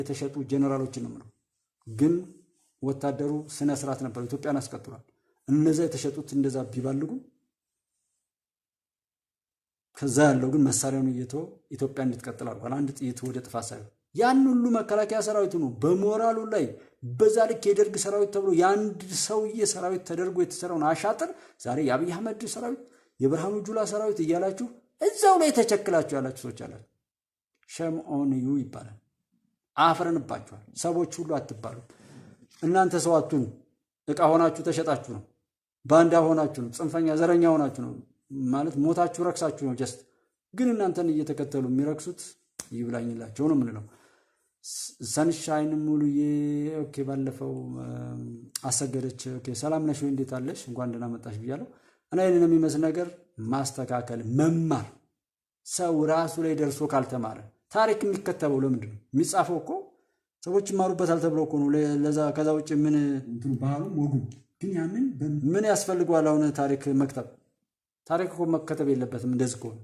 የተሸጡ ጀነራሎችን ነው። ግን ወታደሩ ስነ ስርዓት ነበር፣ ኢትዮጵያን አስቀጥሏል። እነዛ የተሸጡት እንደዛ ቢባልጉ ከዛ ያለው ግን መሳሪያውን እየተወ ኢትዮጵያ እንድትቀጥል አድርጓል። አንድ ጥይት ወደ ጥፋት ሳይሆን ያን ሁሉ መከላከያ ሰራዊቱ ነው በሞራሉ ላይ በዛ ልክ የደርግ ሰራዊት ተብሎ የአንድ ሰውዬ ሰራዊት ተደርጎ የተሰራውን አሻጥር ዛሬ የአብይ አህመድ ሰራዊት የብርሃኑ ጁላ ሰራዊት እያላችሁ እዛው ላይ ተቸክላችሁ ያላችሁ ሰዎች አላችሁ። ሸም ኦን ዩ ይባላል። አፍረንባችኋል። ሰዎች ሁሉ አትባሉ። እናንተ ሰው አትሁኑ። እቃ ሆናችሁ ተሸጣችሁ ነው። ባንዳ ሆናችሁ ነው። ጽንፈኛ ዘረኛ ሆናችሁ ነው። ማለት ሞታችሁ ረክሳችሁ ነው። ጀስት ግን እናንተን እየተከተሉ የሚረክሱት ይብላኝላቸው ነው የምንለው። ሰንሻይን ሙሉዬ ኦኬ፣ ባለፈው አሰገደች ኦኬ፣ ሰላም ነሽ ወይ እንዴት አለሽ እንኳን ደህና መጣሽ ብያለሁ። እና ይህንን የሚመስል ነገር ማስተካከል መማር፣ ሰው ራሱ ላይ ደርሶ ካልተማረ ታሪክ የሚከተበው ለምንድን ነው? የሚጻፈው እኮ ሰዎች ይማሩበታል ተብለው እኮ ነው። ከዛ ውጭ ምን ባህሉም ወጉም ግን ያንን ምን ያስፈልገዋል? አሁን ታሪክ መክተብ ታሪክ እኮ መከተብ የለበትም። እንደዚህ ከሆነ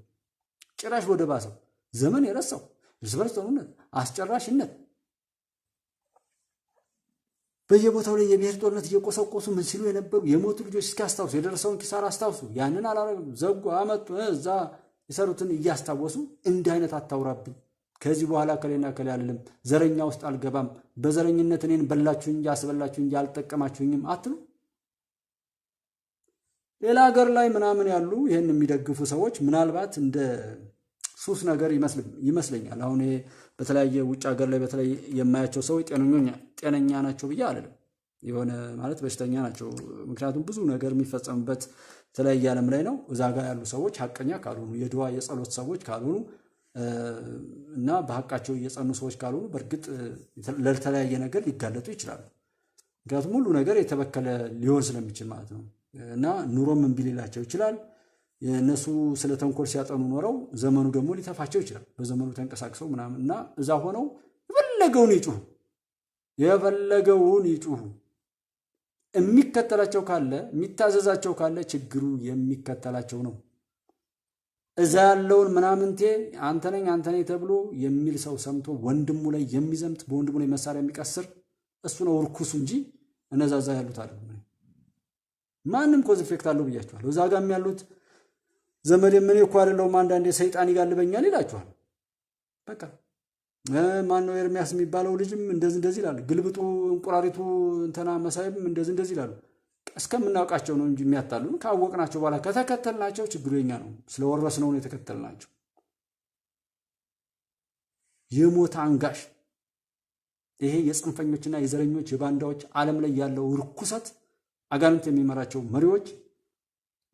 ጭራሽ ወደ ባሰው ዘመን የረሳው እርስ በርስ ጦርነት፣ አስጨራሽነት፣ በየቦታው ላይ የብሔር ጦርነት እየቆሰቆሱ ምን ሲሉ የነበሩ የሞቱ ልጆች እስኪያስታውሱ የደረሰውን ኪሳራ አስታውሱ። ያንን አላረግም ዘጉ አመጡ እዛ የሰሩትን እያስታወሱ እንዲህ አይነት አታውራብኝ። ከዚህ በኋላ ከሌና ከሌ አልልም። ዘረኛ ውስጥ አልገባም። በዘረኝነት እኔን በላችሁ እንጂ አስበላችሁ እንጂ አልጠቀማችሁኝም አትሉ። ሌላ ሀገር ላይ ምናምን ያሉ ይህን የሚደግፉ ሰዎች ምናልባት እንደ ሱስ ነገር ይመስለኛል። አሁን በተለያየ ውጭ ሀገር ላይ በተለይ የማያቸው ሰዎች ጤነኛ ናቸው ብዬ አልልም። የሆነ ማለት በሽተኛ ናቸው። ምክንያቱም ብዙ ነገር የሚፈጸምበት የተለያየ ዓለም ላይ ነው። እዛ ጋር ያሉ ሰዎች ሀቀኛ ካልሆኑ፣ የድዋ የጸሎት ሰዎች ካልሆኑ እና በሀቃቸው እየጸኑ ሰዎች ካልሆኑ በእርግጥ ለተለያየ ነገር ሊጋለጡ ይችላሉ። ምክንያቱም ሁሉ ነገር የተበከለ ሊሆን ስለሚችል ማለት ነው። እና ኑሮም እምቢ ሊላቸው ይችላል። እነሱ ስለ ተንኮል ሲያጠኑ ኖረው ዘመኑ ደግሞ ሊተፋቸው ይችላል። በዘመኑ ተንቀሳቅሰው ምናምን እና እዛ ሆነው የፈለገውን ይጩሁ። የሚከተላቸው ካለ የሚታዘዛቸው ካለ ችግሩ የሚከተላቸው ነው። እዛ ያለውን ምናምንቴ አንተነኝ ተብሎ የሚል ሰው ሰምቶ ወንድሙ ላይ የሚዘምት በወንድሙ ላይ መሳሪያ የሚቀስር እሱ ነው ርኩሱ እንጂ እነዛ እዛ ያሉት አይደለም። ማንም ኮዝ ኢፌክት አለው ብያችኋለሁ። እዛ ጋርም ያሉት ዘመድ ምን እኮ አይደለም አንዳንዴ ሰይጣን ይጋልበኛል ይላችኋል። በቃ ማነው ኤርሚያስ የሚባለው ልጅም እንደዚህ ይላል። ግልብጡ እንቁራሪቱ እንተና መሳይም እንደዚህ ይላሉ። እስከምናውቃቸው ነው እንጂ የሚያታሉን ካወቅናቸው በኋላ ከተከተልናቸው ችግሩ የኛ ነው። ስለወረስነው ነው የተከተልናቸው። የሞት አንጋሽ ይሄ የጽንፈኞችና የዘረኞች የባንዳዎች ዓለም ላይ ያለው ርኩሰት አጋንንት የሚመራቸው መሪዎች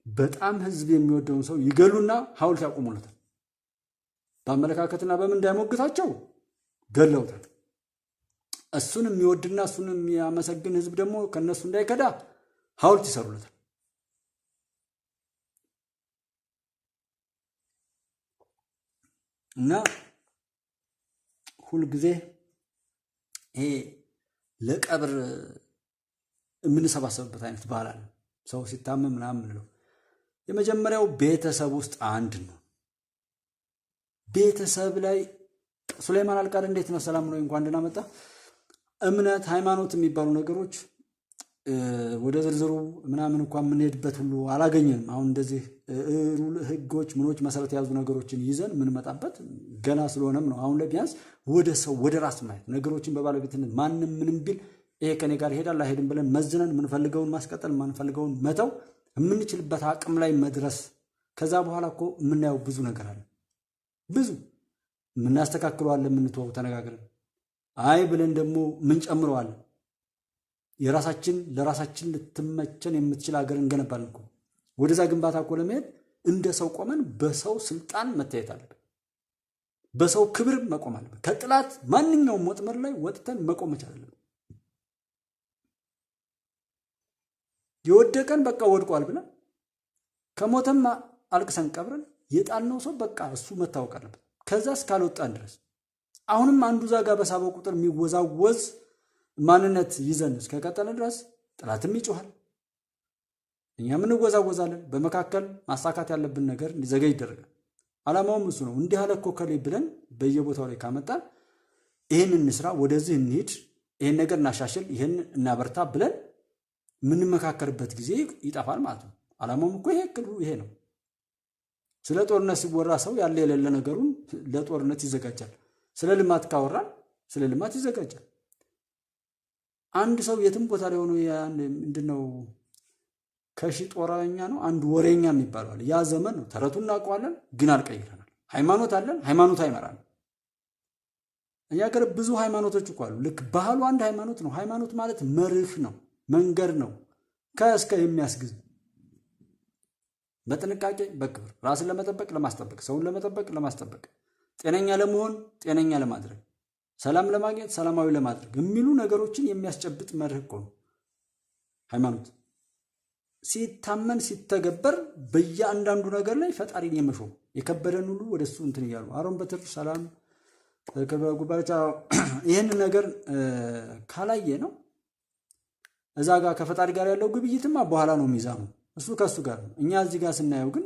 በጣም ህዝብ የሚወደውን ሰው ይገሉና ሐውልት ያቆሙለታል። በአመለካከትና በምን እንዳይሞግታቸው ገለውታል። እሱን የሚወድና እሱን የሚያመሰግን ህዝብ ደግሞ ከነሱ እንዳይከዳ ሐውልት ይሰሩለታል። እና ሁል ጊዜ ይሄ ለቀብር የምንሰባሰብበት አይነት ባህል አለ። ሰው ሲታመም ምናምን ነው። የመጀመሪያው ቤተሰብ ውስጥ አንድ ነው። ቤተሰብ ላይ ሱሌማን አልቃድ እንዴት ነው? ሰላም ነው? እንኳን ደህና መጣ። እምነት ሃይማኖት የሚባሉ ነገሮች ወደ ዝርዝሩ ምናምን እንኳን የምንሄድበት ሁሉ አላገኘንም። አሁን እንደዚህ ህጎች ምኖች መሰረት የያዙ ነገሮችን ይዘን የምንመጣበት ገና ስለሆነም ነው። አሁን ላይ ቢያንስ ወደ ሰው ወደ ራስ ማየት ነገሮችን በባለቤትነት ማንም ምንም ቢል ይሄ ከኔ ጋር ይሄዳል አይሄድም ብለን መዝነን የምንፈልገውን ማስቀጠል የማንፈልገውን መተው የምንችልበት አቅም ላይ መድረስ። ከዛ በኋላ እኮ የምናየው ብዙ ነገር አለ። ብዙ የምናስተካክለዋለን፣ የምንተወው ተነጋግረን አይ ብለን ደግሞ ምን ጨምረዋለን። የራሳችን ለራሳችን ልትመቸን የምትችል ሀገር እንገነባለን እኮ። ወደዛ ግንባታ እኮ ለመሄድ እንደ ሰው ቆመን በሰው ስልጣን መታየት አለብን። በሰው ክብር መቆም አለብን። ከጥላት ማንኛውም ወጥመድ ላይ ወጥተን መቆም መቻል አለብን። የወደቀን በቃ ወድቋል ብለን ከሞተም አልቅሰን ቀብረን የጣልነው ሰው በቃ እሱ መታወቅ አለበት። ከዛ እስካልወጣን ድረስ አሁንም አንዱ ዛጋ በሳበው ቁጥር የሚወዛወዝ ማንነት ይዘን እስከቀጠለ ድረስ ጥላትም ይጮሃል፣ እኛም እንወዛወዛለን። በመካከል ማሳካት ያለብን ነገር እንዲዘገይ ይደረጋል። ዓላማውም እሱ ነው። እንዲህ አለ እኮ ከሌ ብለን በየቦታው ላይ ካመጣን ይሄን እንስራ፣ ወደዚህ እንሂድ፣ ይሄን ነገር እናሻሽል፣ ይሄን እናበርታ ብለን የምንመካከርበት ጊዜ ይጠፋል ማለት ነው። ዓላማውም እኮ ይሄ ነው። ስለ ጦርነት ሲወራ ሰው ያለ የሌለ ነገሩን ለጦርነት ይዘጋጃል። ስለ ልማት ካወራን ስለ ልማት ይዘጋጃል። አንድ ሰው የትም ቦታ ላይ ሆኖ ምንድነው ከሺ ጦረኛ ነው አንድ ወሬኛ የሚባለው ያ ዘመን ነው። ተረቱን እናውቀዋለን፣ ግን አልቀይረናል። ሃይማኖት አለን፣ ሃይማኖት አይመራም። እኛ ጋር ብዙ ሃይማኖቶች እኮ አሉ። ልክ ባህሉ አንድ ሃይማኖት ነው። ሃይማኖት ማለት መርህ ነው፣ መንገድ ነው፣ ከእስከ የሚያስግዝ በጥንቃቄ በክብር ራስን ለመጠበቅ ለማስጠበቅ፣ ሰውን ለመጠበቅ ለማስጠበቅ፣ ጤነኛ ለመሆን ጤነኛ ለማድረግ፣ ሰላም ለማግኘት ሰላማዊ ለማድረግ የሚሉ ነገሮችን የሚያስጨብጥ መርህ እኮ ነው ሃይማኖት። ሲታመን ሲተገበር በየአንዳንዱ ነገር ላይ ፈጣሪን የመሾም የከበደን ሁሉ ወደሱ እንትን እያሉ አሮን በትር ሰላም ከበጉባቻ ይህን ነገር ካላየ ነው እዛ ጋር ከፈጣሪ ጋር ያለው ግብይትማ በኋላ ነው ሚዛኑ፣ እሱ ከሱ ጋር ነው። እኛ እዚህ ጋር ስናየው ግን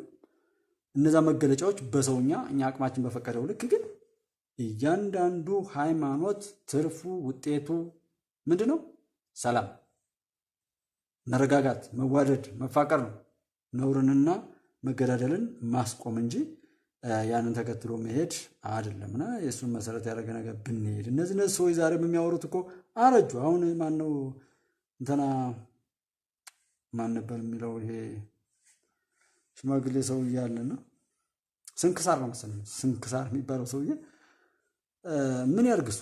እነዛ መገለጫዎች በሰውኛ እኛ አቅማችን በፈቀደው ልክ ግን እያንዳንዱ ሃይማኖት ትርፉ ውጤቱ ምንድነው? ሰላም፣ መረጋጋት፣ መዋደድ፣ መፋቀር ነው። ነውርንና መገዳደልን ማስቆም እንጂ ያንን ተከትሎ መሄድ አይደለምና የእሱን መሰረት ያደረገ ነገር ብንሄድ እነዚህ ሰዎች ዛሬ የሚያወሩት እኮ አረጁ። አሁን ማነው እንትና ማን ነበር የሚለው ይሄ ሽማግሌ ሰውዬ አለና ስንክሳር ነው መሰለኝ ስንክሳር የሚባለው ሰውዬ ምን ያርግሱ?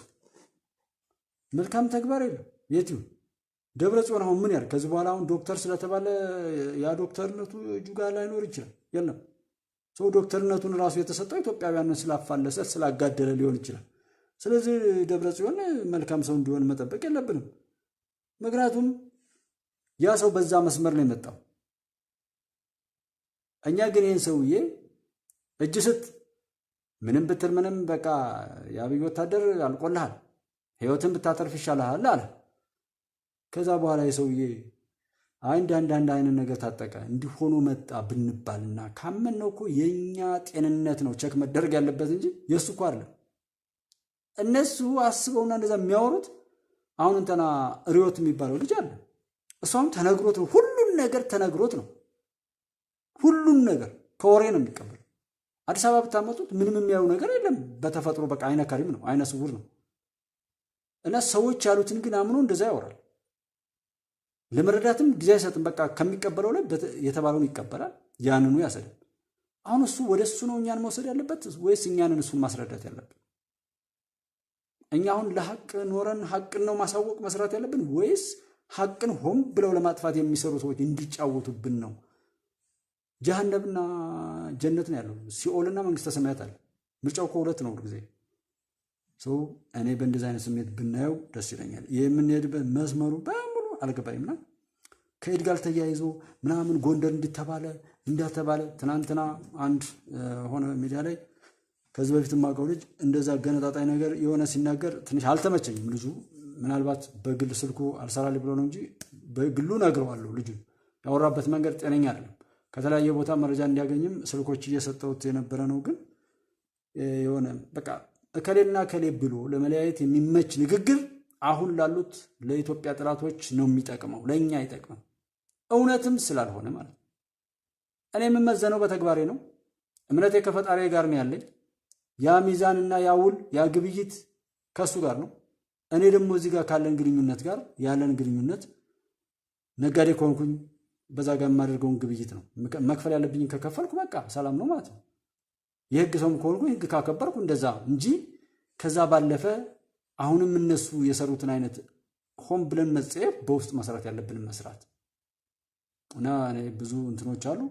መልካም ተግባር የለም። የትዩ ደብረ ጽዮን አሁን ምን ያርግ? ከዚህ በኋላ አሁን ዶክተር ስለተባለ ያ ዶክተርነቱ እጁ ጋር ላይኖር ይችላል። የለም ሰው ዶክተርነቱን ራሱ የተሰጠው ኢትዮጵያውያንን ስላፋለሰ ስላጋደለ ሊሆን ይችላል። ስለዚህ ደብረ ጽዮን መልካም ሰው እንዲሆን መጠበቅ የለብንም። ምክንያቱም ያ ሰው በዛ መስመር ነው የመጣው። እኛ ግን ይህን ሰውዬ እጅ ስጥ ምንም ብትል ምንም በቃ የአብይ ወታደር አልቆልሃል፣ ህይወትን ብታተርፍ ይሻልሃል አለ። ከዛ በኋላ የሰውዬ አንድ አይነት ነገር ታጠቀ እንዲሆኑ መጣ ብንባልና ካመን ነው እኮ የኛ ጤንነት ነው ቸክ መደረግ ያለበት እንጂ የሱ እኮ አይደለም። እነሱ አስበውና እንደዛ የሚያወሩት አሁን እንትና ሪዮት የሚባለው ልጅ አለ። እሷም ተነግሮት ነው ሁሉን ነገር ተነግሮት ነው ሁሉን ነገር ከወሬ ነው የሚቀበል። አዲስ አበባ ብታመጡት ምንም የሚያዩ ነገር የለም። በተፈጥሮ በቃ አይነ ከሪም ነው፣ አይነ ስውር ነው። እና ሰዎች ያሉትን ግን አምኖ እንደዛ ያወራል። ለመረዳትም ጊዜ አይሰጥም። በቃ ከሚቀበለው ላይ የተባለውን ይቀበላል፣ ያንኑ ያሰዳል። አሁን እሱ ወደ እሱ ነው እኛን መውሰድ ያለበት ወይስ እኛንን እሱን ማስረዳት ያለብን? እኛ አሁን ለሐቅ ኖረን ሐቅን ነው ማሳወቅ መስራት ያለብን ወይስ ሐቅን ሆም ብለው ለማጥፋት የሚሰሩ ሰዎች እንዲጫወቱብን ነው? ጀሃነምና ጀነት ነው ያለው፣ ሲኦልና መንግስተ ሰማያት አለ። ምርጫው ከሁለት ነው ጊዜ ሰው። እኔ በእንደዚህ አይነት ስሜት ብናየው ደስ ይለኛል። የምንሄድበት መስመሩ በሙሉ አልገባኝምና ከኢድ ጋር ተያይዞ ምናምን ጎንደር እንድተባለ እንዳተባለ ትናንትና አንድ ሆነ ሚዲያ ላይ ከዚህ በፊት ማቀው ልጅ እንደዛ ገነጣጣይ ነገር የሆነ ሲናገር ትንሽ አልተመቸኝም። ልጁ ምናልባት በግል ስልኩ አልሰራልኝ ብሎ ነው እንጂ በግሉ ነግረዋለሁ። ልጁ ያወራበት መንገድ ጤነኛ አይደለም። ከተለያየ ቦታ መረጃ እንዲያገኝም ስልኮች እየሰጠሁት የነበረ ነው። ግን የሆነ በቃ እከሌና እከሌ ብሎ ለመለያየት የሚመች ንግግር አሁን ላሉት ለኢትዮጵያ ጥላቶች ነው የሚጠቅመው፣ ለእኛ አይጠቅምም። እውነትም ስላልሆነ ማለት ነው። እኔ የምመዘነው በተግባሬ ነው። እምነቴ ከፈጣሪ ጋር ነው ያለኝ። ያ ሚዛንና ያ ውል ያ ግብይት ከሱ ጋር ነው። እኔ ደግሞ እዚህ ጋር ካለን ግንኙነት ጋር ያለን ግንኙነት ነጋዴ ከሆንኩኝ በዛ ጋር የማደርገውን ግብይት ነው። መክፈል ያለብኝን ከከፈልኩ በቃ ሰላም ነው ማለት ነው። የህግ ሰውም ከሆንኩኝ ህግ ካከበርኩ እንደዛ እንጂ ከዛ ባለፈ አሁንም እነሱ የሰሩትን አይነት ሆም ብለን መጸየፍ በውስጥ መስራት ያለብን መስራት እና እኔ ብዙ እንትኖች አሉ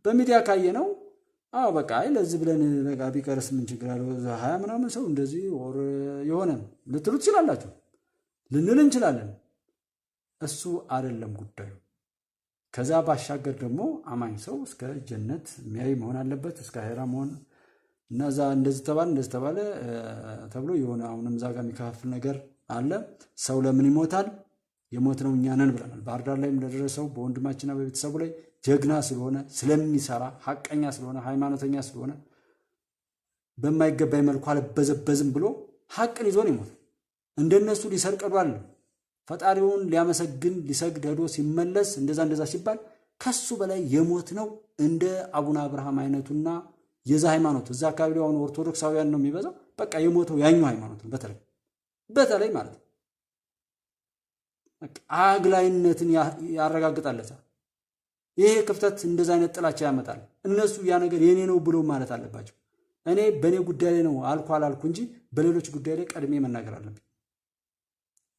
በሚዲያ ካየ ነው። አዎ በቃ ለዚህ ብለን በቃ ቢቀርስ ምን ችግር አለው? 20 ምናምን ሰው እንደዚህ ወር የሆነ ልትሉ ትችላላችሁ፣ ልንል እንችላለን። እሱ አይደለም ጉዳዩ። ከዛ ባሻገር ደግሞ አማኝ ሰው እስከ ጀነት የሚያይ መሆን አለበት፣ እስከ አኺራ መሆን እና እዛ እንደዚህ ተባለ ተብሎ የሆነ አሁንም እዛ ጋር የሚከፋፍል ነገር አለ። ሰው ለምን ይሞታል? የሞት ነው እኛ ነን ብለናል። ባህር ዳር ላይም ለደረሰው በወንድማችንና በቤተሰቡ ላይ ጀግና ስለሆነ ስለሚሰራ ሐቀኛ ስለሆነ ሃይማኖተኛ ስለሆነ በማይገባይ መልኩ አልበዘበዝም ብሎ ሐቅን ይዞን ይሞት። እንደነሱ ሊሰርቀዷል ፈጣሪውን ሊያመሰግን ሊሰግድ ሄዶ ሲመለስ እንደዛ ሲባል ከሱ በላይ የሞት ነው እንደ አቡነ አብርሃም አይነቱና የዛ ሃይማኖት እዛ አካባቢ ላይ አሁን ኦርቶዶክሳውያን ነው የሚበዛው በቃ የሞተው ያኛው ሃይማኖት ነው በተለይ ማለት ነው አግላይነትን ያረጋግጣለታል ይሄ ክፍተት እንደዛ አይነት ጥላቻ ያመጣል እነሱ ያ ነገር የኔ ነው ብሎ ማለት አለባቸው እኔ በኔ ጉዳይ ላይ ነው አልኩ እንጂ በሌሎች ጉዳይ ላይ ቀድሜ መናገር አለብኝ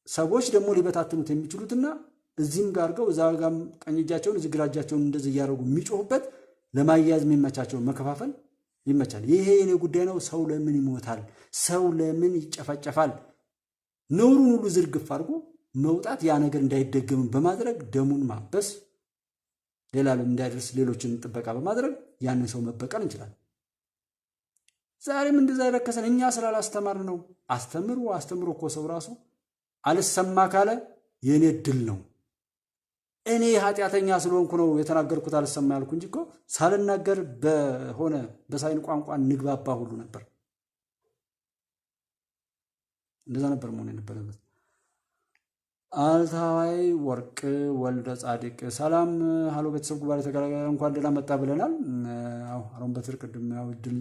ሰዎች ደግሞ ሊበታትኑት የሚችሉትና እዚህም ጋር አድርገው እዛ ጋም ቀኝ እጃቸውን እዚህ ግራ እጃቸውን እንደዚህ ያደርጉ የሚጮሁበት ለማያያዝ የሚመቻቸው መከፋፈል ይመቻል ይሄ የኔ ጉዳይ ነው ሰው ለምን ይሞታል ሰው ለምን ይጨፈጨፋል ነውሩን ሁሉ ዝርግፍ አድርጎ መውጣት ያ ነገር እንዳይደገም በማድረግ ደሙን ማበስ ሌላ እንዳይደርስ ሌሎችን ጥበቃ በማድረግ ያን ሰው መበቀል እንችላለን ዛሬም እንደዛ ይረከሰን እኛ ስላላስተማር ነው አስተምሩ እኮ ሰው ራሱ አልሰማ ካለ የኔ ድል ነው እኔ ኃጢያተኛ ስለሆንኩ ነው የተናገርኩት አልሰማ ያልኩ እንጂ እኮ ሳልናገር በሆነ በሳይን ቋንቋ ንግባባ ሁሉ ነበር እንደዛ ነበር መሆን የነበረበት አልታዋይ ወርቅ ወልደ ጻድቅ ሰላም ሃሎ ቤተሰብ ጉባኤ ተጋራጋ እንኳን ደህና መጣ ብለናል አሁን በትር ቅድም ያው ድል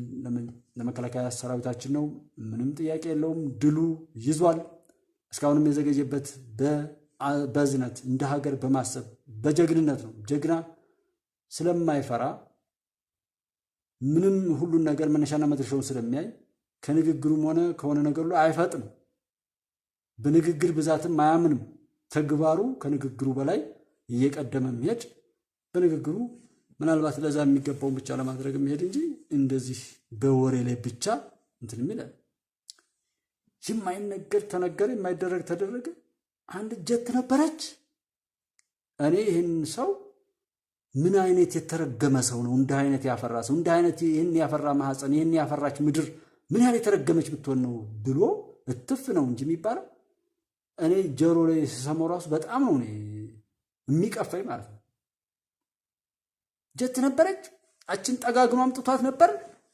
ለመከላከያ ሰራዊታችን ነው ምንም ጥያቄ የለውም ድሉ ይዟል እስካሁንም የዘገየበት በዝነት እንደ ሀገር በማሰብ በጀግንነት ነው ጀግና ስለማይፈራ ምንም ሁሉን ነገር መነሻና መድረሻውን ስለሚያይ ከንግግሩም ሆነ ከሆነ ነገር ሁሉ አይፈጥም በንግግር ብዛትም አያምንም ተግባሩ ከንግግሩ በላይ እየቀደመ የሚሄድ በንግግሩ ምናልባት ለዛ የሚገባውን ብቻ ለማድረግ የሚሄድ እንጂ እንደዚህ በወሬ ላይ ብቻ እንትን የሚላል የማይነገር ተነገረ የማይደረግ ተደረገ አንድ ጀት ነበረች እኔ ይህን ሰው ምን አይነት የተረገመ ሰው ነው እንደ አይነት ያፈራ ሰው እንደ አይነት ይህን ያፈራ ማህፀን ይህን ያፈራች ምድር ምን ያህል የተረገመች ብትሆን ነው ብሎ እትፍ ነው እንጂ የሚባለው እኔ ጆሮ ላይ ሲሰማው ራሱ በጣም ነው የሚቀፋኝ ማለት ነው ጀት ነበረች አችን ጠጋግኖ አምጥቷት ነበር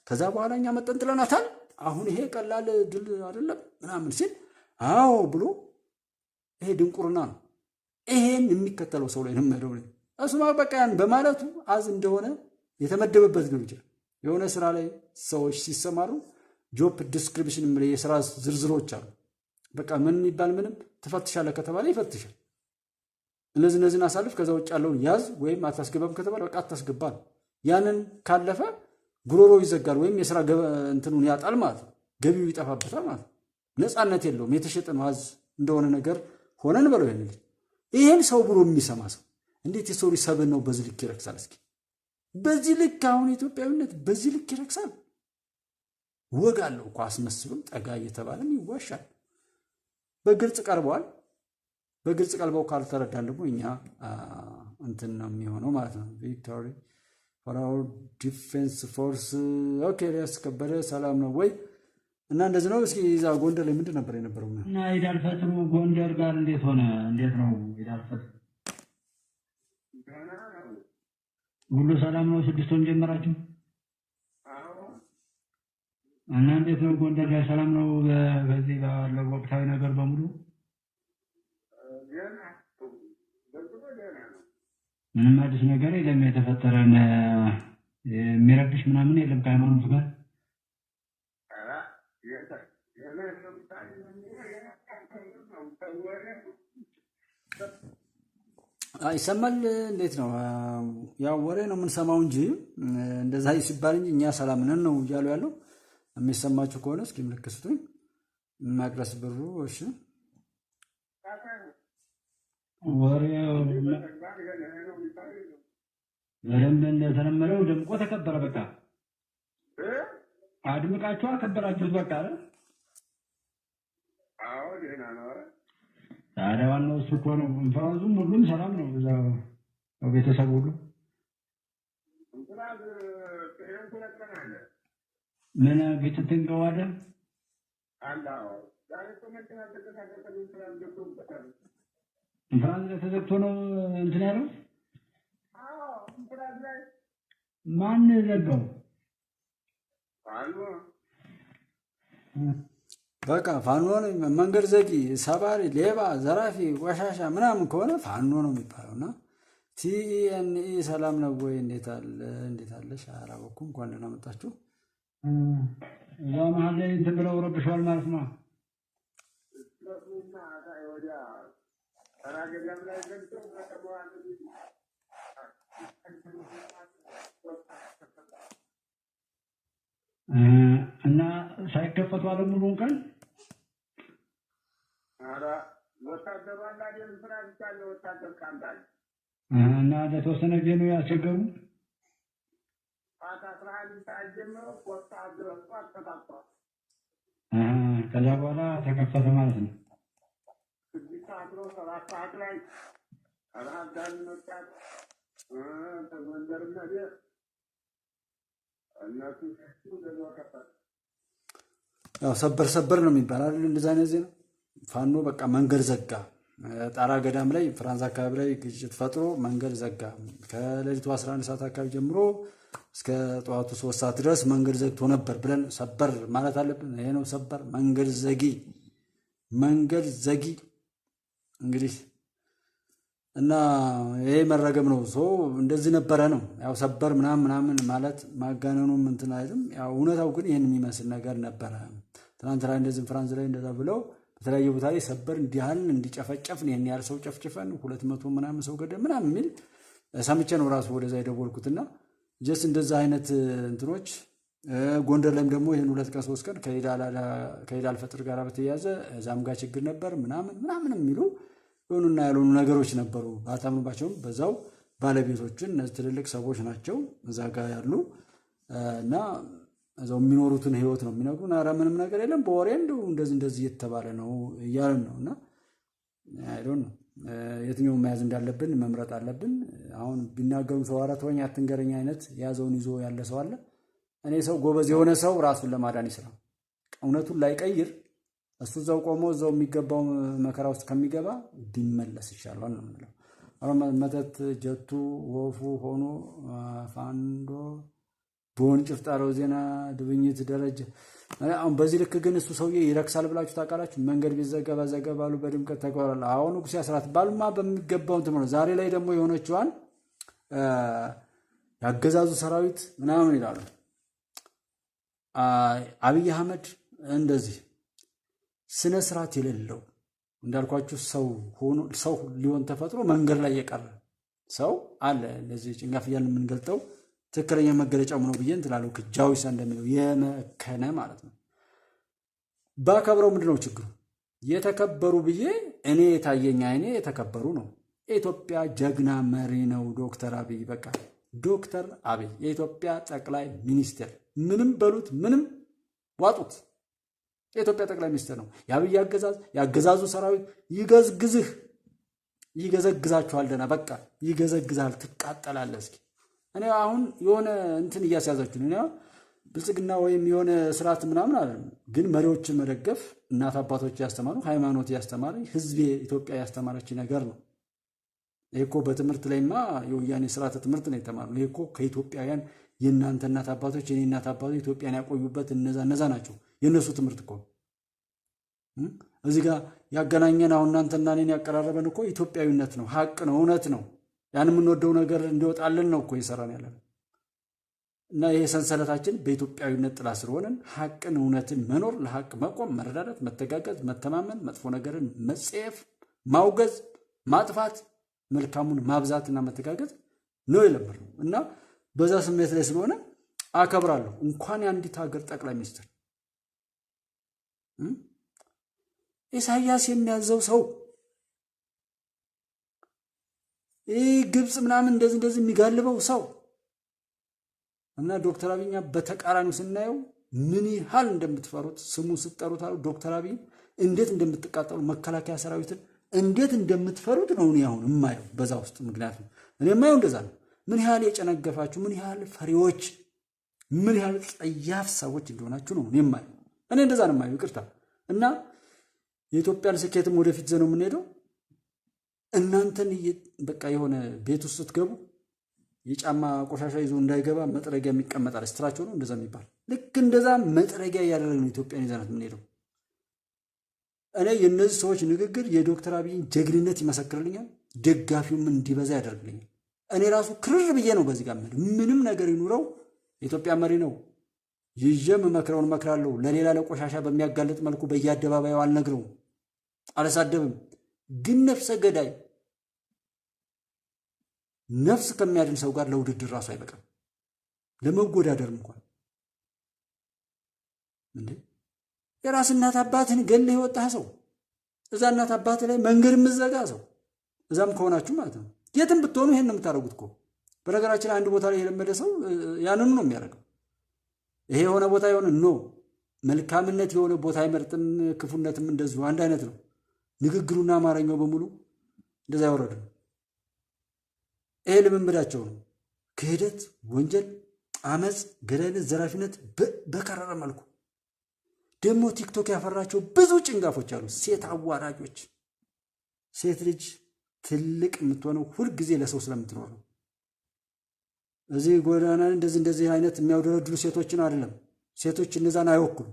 ከዛ በኋላ እኛ መጠን ጥለናታል አሁን ይሄ ቀላል ድል አይደለም ምናምን ሲል አዎ ብሎ ይሄ ድንቁርና ነው ይሄን የሚከተለው ሰው ላይ ነው መደው እሱማ በቃ ያን በማለቱ አዝ እንደሆነ የተመደበበት ነው ይችላል የሆነ ስራ ላይ ሰዎች ሲሰማሩ ጆብ ዲስክሪፕሽን ምን የስራ ዝርዝሮች አሉ በቃ ምን ይባል ምንም ተፈትሻለ ከተባለ ይፈትሻል እነዚህን አሳልፍ ከዛ ውጭ ያለውን ያዝ ወይም አታስገባም ከተባለ በቃ አታስገባ ያንን ካለፈ ጉሮሮ ይዘጋል ወይም የሥራ እንትኑን ያጣል ማለት ነው ገቢው ይጠፋበታል ማለት ነፃነት የለውም የተሸጠ ማዝ እንደሆነ ነገር ሆነን በለው ይሄን ሰው ብሎ የሚሰማ ሰው እንዴት የሰው ሊሰብን ነው በዚህ ልክ ይረክሳል እስኪ በዚህ ልክ አሁን ኢትዮጵያዊነት በዚህ ልክ ይረክሳል ወጋለው እኮ አስመስሉም ጠጋ እየተባለም ይዋሻል በግልጽ ቀርበዋል በግልጽ ቀልበው ካልተረዳን ደግሞ እኛ እንትን ነው የሚሆነው ማለት ነው ቪክቶሪ for our defense force ኦኬ ያስከበረ ሰላም ነው ወይ እና እንደዚህ ነው እስኪ ይዛ ጎንደር ላይ ምንድን ነበር የነበረው እና ኢዳል ፈጥሩ ጎንደር ጋር እንዴት ሆነ እንዴት ነው ኢዳል ፈጥሩ ሁሉ ሰላም ነው ስድስቱን ጀመራችሁ እና እንዴት ነው ጎንደር ላይ ሰላም ነው በዚህ ባለው ወቅታዊ ነገር በሙሉ ምንም አዲስ ነገር የለም የተፈጠረን የሚረብሽ ምናምን የለም ከሃይማኖት ጋር ይሰማል እንዴት ነው ያው ወሬ ነው የምንሰማው እንጂ እንደዛ ሲባል እንጂ እኛ ሰላም ነን ነው እያሉ ያለው የሚሰማችሁ ከሆነ እስኪ ምልክት ስጡኝ ማቅረስ ብሩ እሺ ወሬው ለምን እንደተለመደው ደምቆ ተከበረ በቃ አድምቃችሁ አከበራችሁት በቃ አይደል አዎ ደህና ነው ታዲያ ዋናው እሱ እኮ ነው እንፈራዙም ሁሉም ሰላም ነው እዛው ቤተሰብ ሁሉ ምን ግጭት እንገዋደ አላው ዛሬ ተመጣጣ ተከታተሉ እንትን ደኩበት እንፍራዝ ተዘግቶ ነው እንትን ያለው አዎ እንፍራዝ ላይ ማን ዘጋው አሉ በቃ ፋኖ ነው። መንገድ ዘጊ፣ ሰባሪ፣ ሌባ፣ ዘራፊ፣ ቆሻሻ ምናምን ከሆነ ፋኖ ነው የሚባለው። እና ቲኤንኢ ሰላም ነው ወይ? እንዴት አለሽ? አላወኩም። እንኳን ደህና መጣችሁ። እዛ መሀል ላይ እንትን ብለው ረብሸዋል ማለት ነው። እና ሳይከፈቱ አለ ሙሉውን ቀን እና ለተወሰነ ጊዜ ነው ያስቸገሩ። ከዛ በኋላ ተከፈተ ማለት ነው። ያው ሰበር ነው የሚባል አይደል? እንደዛ አይነት ዜና ፋኖ በቃ መንገድ ዘጋ። ጣራ ገዳም ላይ ፍራንስ አካባቢ ላይ ግጭት ፈጥሮ መንገድ ዘጋ። ከሌሊቱ 11 ሰዓት አካባቢ ጀምሮ እስከ ጠዋቱ 3 ሰዓት ድረስ መንገድ ዘግቶ ነበር ብለን ሰበር ማለት አለብን። ይሄ ነው ሰበር፣ መንገድ ዘጊ እንግዲህ እና ይሄ መረገም ነው። እንደዚህ ነበረ ነው ያው ሰበር ምናምን ማለት ማጋነኑም እንትን አይደለም። ያው እውነታው ግን ይሄን የሚመስል ነገር ነበረ። ትናንትና እንደዚህ ፍራንስ ላይ እንደዛ ብለው በተለያየ ቦታ ላይ ሰበር እንዲያልን እንዲጨፈጨፍን ይሄን ያህል ሰው ጨፍጭፈን 200 ምናምን ሰው ገደል ምናምን የሚል ሰምቼ ነው ራሱ ወደዛ የደወልኩትና ጀስ እንደዛ አይነት እንትኖች ጎንደር ላይም ደግሞ ይሄን 2 ቀን 3 ቀን ከኢድ አልፈጥር ጋር በተያያዘ እዛም ጋር ችግር ነበር ምናምን የሚሉ የሆኑና ያልሆኑ ነገሮች ነበሩ። ባታምኑባቸውም በዛው ባለቤቶችን እነዚህ ትልልቅ ሰዎች ናቸው እዛ ጋር ያሉ እና እዛው የሚኖሩትን ህይወት ነው የሚነግሩን። ኧረ ምንም ነገር የለም በወሬ እንደዚህ እየተባለ ነው እያልን ነው። እና አይዶን ነው የትኛውን መያዝ እንዳለብን መምረጥ አለብን። አሁን ቢናገሩ ሰው ኧረ ተወኝ አትንገረኝ አይነት የያዘውን ይዞ ያለ ሰው አለ። እኔ ሰው ጎበዝ የሆነ ሰው ራሱን ለማዳን ይስራል። እውነቱን ላይቀይር እሱ እዛው ቆሞ እዛው የሚገባው መከራ ውስጥ ከሚገባ ቢመለስ ይሻላል ነው የምንለው። አሁን መተት ጀቱ ወፉ ሆኖ ፋንዶ በወንጭፍ ጣለው ዜና ድብኝት ደረጀ። አሁን በዚህ ልክ ግን እሱ ሰውዬ ይረክሳል ብላችሁ ታውቃላችሁ? መንገድ ቢዘጋ ባሉ በድምቀት ተግባራል። አሁን ንጉሴ አስራት ባሉማ በሚገባው እንትን ነው። ዛሬ ላይ ደግሞ የሆነችዋን ያገዛዙ ሰራዊት ምናምን ይላሉ። አብይ አህመድ እንደዚህ ስነ ስርዓት የሌለው እንዳልኳችሁ ሰው ሊሆን ተፈጥሮ መንገድ ላይ የቀረ ሰው አለ። እንደዚህ ጭንጋፍ እያልን የምንገልጠው ትክክለኛ መገለጫው ነው ብዬ እንትላለው። ጃዊሳ እንደሚለው የመከነ ማለት ነው። ባከብረው ምንድነው ችግሩ? የተከበሩ ብዬ እኔ የታየኛ አይኔ የተከበሩ ነው። የኢትዮጵያ ጀግና መሪ ነው ዶክተር አብይ። በቃ ዶክተር አብይ የኢትዮጵያ ጠቅላይ ሚኒስትር፣ ምንም በሉት ምንም ዋጡት፣ የኢትዮጵያ ጠቅላይ ሚኒስትር ነው። የአብይ ያገዛዙ ሰራዊት ይገዘግዛችኋል። ደህና በቃ ይገዘግዛል፣ ትቃጠላለህ። እስኪ እኔ አሁን የሆነ እንትን እያስያዛችሁ ነው ብልጽግና ወይም የሆነ ስርዓት ምናምን አለ። ግን መሪዎችን መደገፍ እናት አባቶች ያስተማሩ ሃይማኖት ያስተማረ ህዝብ ኢትዮጵያ ያስተማረች ነገር ነው። ይሄ እኮ በትምህርት ላይማ የወያኔ ስርዓተ ትምህርት ነው የተማረው። ይሄ እኮ ከኢትዮጵያውያን የእናንተ እናት አባቶች የኔ እናት አባቶች ኢትዮጵያን ያቆዩበት እነዛ ናቸው። የነሱ ትምህርት እኮ እዚህ ጋር ያገናኘን አሁን እናንተና እኔን ያቀራረበን እኮ ኢትዮጵያዊነት ነው፣ ሀቅ ነው፣ እውነት ነው። ያን የምንወደው ነገር እንዲወጣልን ነው እኮ እየሰራን ያለን። እና ይሄ ሰንሰለታችን በኢትዮጵያዊነት ጥላ ስር ሆነን ሀቅን፣ እውነትን መኖር፣ ለሀቅ መቆም፣ መረዳዳት፣ መተጋገዝ፣ መተማመን፣ መጥፎ ነገርን መጸየፍ፣ ማውገዝ፣ ማጥፋት፣ መልካሙን ማብዛትና መተጋገዝ ነው የለመድነው። እና በዛ ስሜት ላይ ስለሆነ አከብራለሁ። እንኳን የአንዲት ሀገር ጠቅላይ ሚኒስትር ኢሳያስ የሚያዘው ሰው ግብፅ ምናምን እንደዚህ የሚጋልበው ሰው እና ዶክተር አብይኛ በተቃራኒው ስናየው ምን ያህል እንደምትፈሩት ስሙ ስትጠሩት አሉ። ዶክተር አብይ እንዴት እንደምትቃጠሉ መከላከያ ሰራዊትን እንዴት እንደምትፈሩት ነው እኔ አሁን የማየው በዛ ውስጥ። ምክንያቱም እኔ የማየው እንደዛ ነው። ምን ያህል የጨነገፋችሁ፣ ምን ያህል ፈሪዎች፣ ምን ያህል ጸያፍ ሰዎች እንደሆናችሁ ነው እኔ የማየው። እኔ እንደዛ ነው የማየው። ይቅርታ እና የኢትዮጵያን ስኬትም ወደፊት ዘነው የምንሄደው እናንተን በቃ የሆነ ቤት ውስጥ ስትገቡ የጫማ ቆሻሻ ይዞ እንዳይገባ መጥረጊያ የሚቀመጣል ስትራቸው ነው እንደዛ የሚባል ልክ እንደዛ መጥረጊያ እያደረግን ነው ኢትዮጵያን ይዘናት የምንሄደው። እኔ የነዚህ ሰዎች ንግግር የዶክተር አብይን ጀግንነት ይመሰክርልኛል፣ ደጋፊውም እንዲበዛ ያደርግልኛል። እኔ ራሱ ክርር ብዬ ነው በዚህ ጋር ምንም ነገር ይኑረው የኢትዮጵያ መሪ ነው ይዤም መክረውን መክራለሁ። ለሌላ ለቆሻሻ በሚያጋልጥ መልኩ በየአደባባዩ አልነግረውም፣ አልሳደብም። ግን ነፍሰ ገዳይ ነፍስ ከሚያድን ሰው ጋር ለውድድር ራሱ አይበቃም፣ ለመጎዳደር እንኳን እንዴ! የራስ እናት አባትን ገለህ የወጣህ ሰው፣ እዛ እናት አባት ላይ መንገድ የምትዘጋ ሰው፣ እዛም ከሆናችሁ ማለት ነው የትም ብትሆኑ ይሄን ነው የምታደርጉት እኮ። በነገራችን አንድ ቦታ ላይ የለመደ ሰው ያንኑ ነው የሚያደርገው። ይሄ የሆነ ቦታ የሆነ ኖ መልካምነት የሆነ ቦታ አይመርጥም፣ ክፉነትም እንደዚሁ አንድ አይነት ነው። ንግግሩና አማርኛው በሙሉ እንደዛ ያወረደ ነው። ይሄ ልምምዳቸው ነው። ክህደት፣ ወንጀል፣ አመፅ፣ ገዳይነት፣ ዘራፊነት በከረረ መልኩ ደግሞ ቲክቶክ ያፈራቸው ብዙ ጭንጋፎች አሉ። ሴት አዋራጆች። ሴት ልጅ ትልቅ የምትሆነው ሁልጊዜ ለሰው ስለምትኖር ነው። እዚህ ጎዳና እንደዚህ አይነት የሚያውደረድሩ ሴቶችን አይደለም። ሴቶች እነዛን አይወክሉም።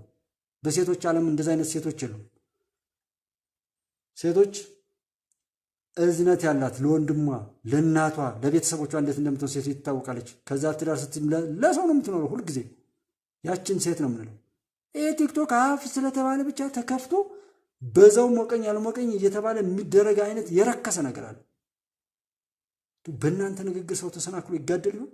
በሴቶች ዓለም እንደዚህ አይነት ሴቶች የሉም። ሴቶች እዝነት ያላት ለወንድሟ፣ ለእናቷ፣ ለቤተሰቦቿ እንዴት እንደምትሆን ሴት ትታወቃለች። ከዛ ትዳር ለሰው ነው የምትኖረው ሁልጊዜ። ያችን ሴት ነው የምንለው። ይሄ ቲክቶክ አፍ ስለተባለ ብቻ ተከፍቶ በዛው ሞቀኝ ያልሞቀኝ እየተባለ የሚደረግ አይነት የረከሰ ነገር አለ። በእናንተ ንግግር ሰው ተሰናክሎ ይጋደል ይሆን?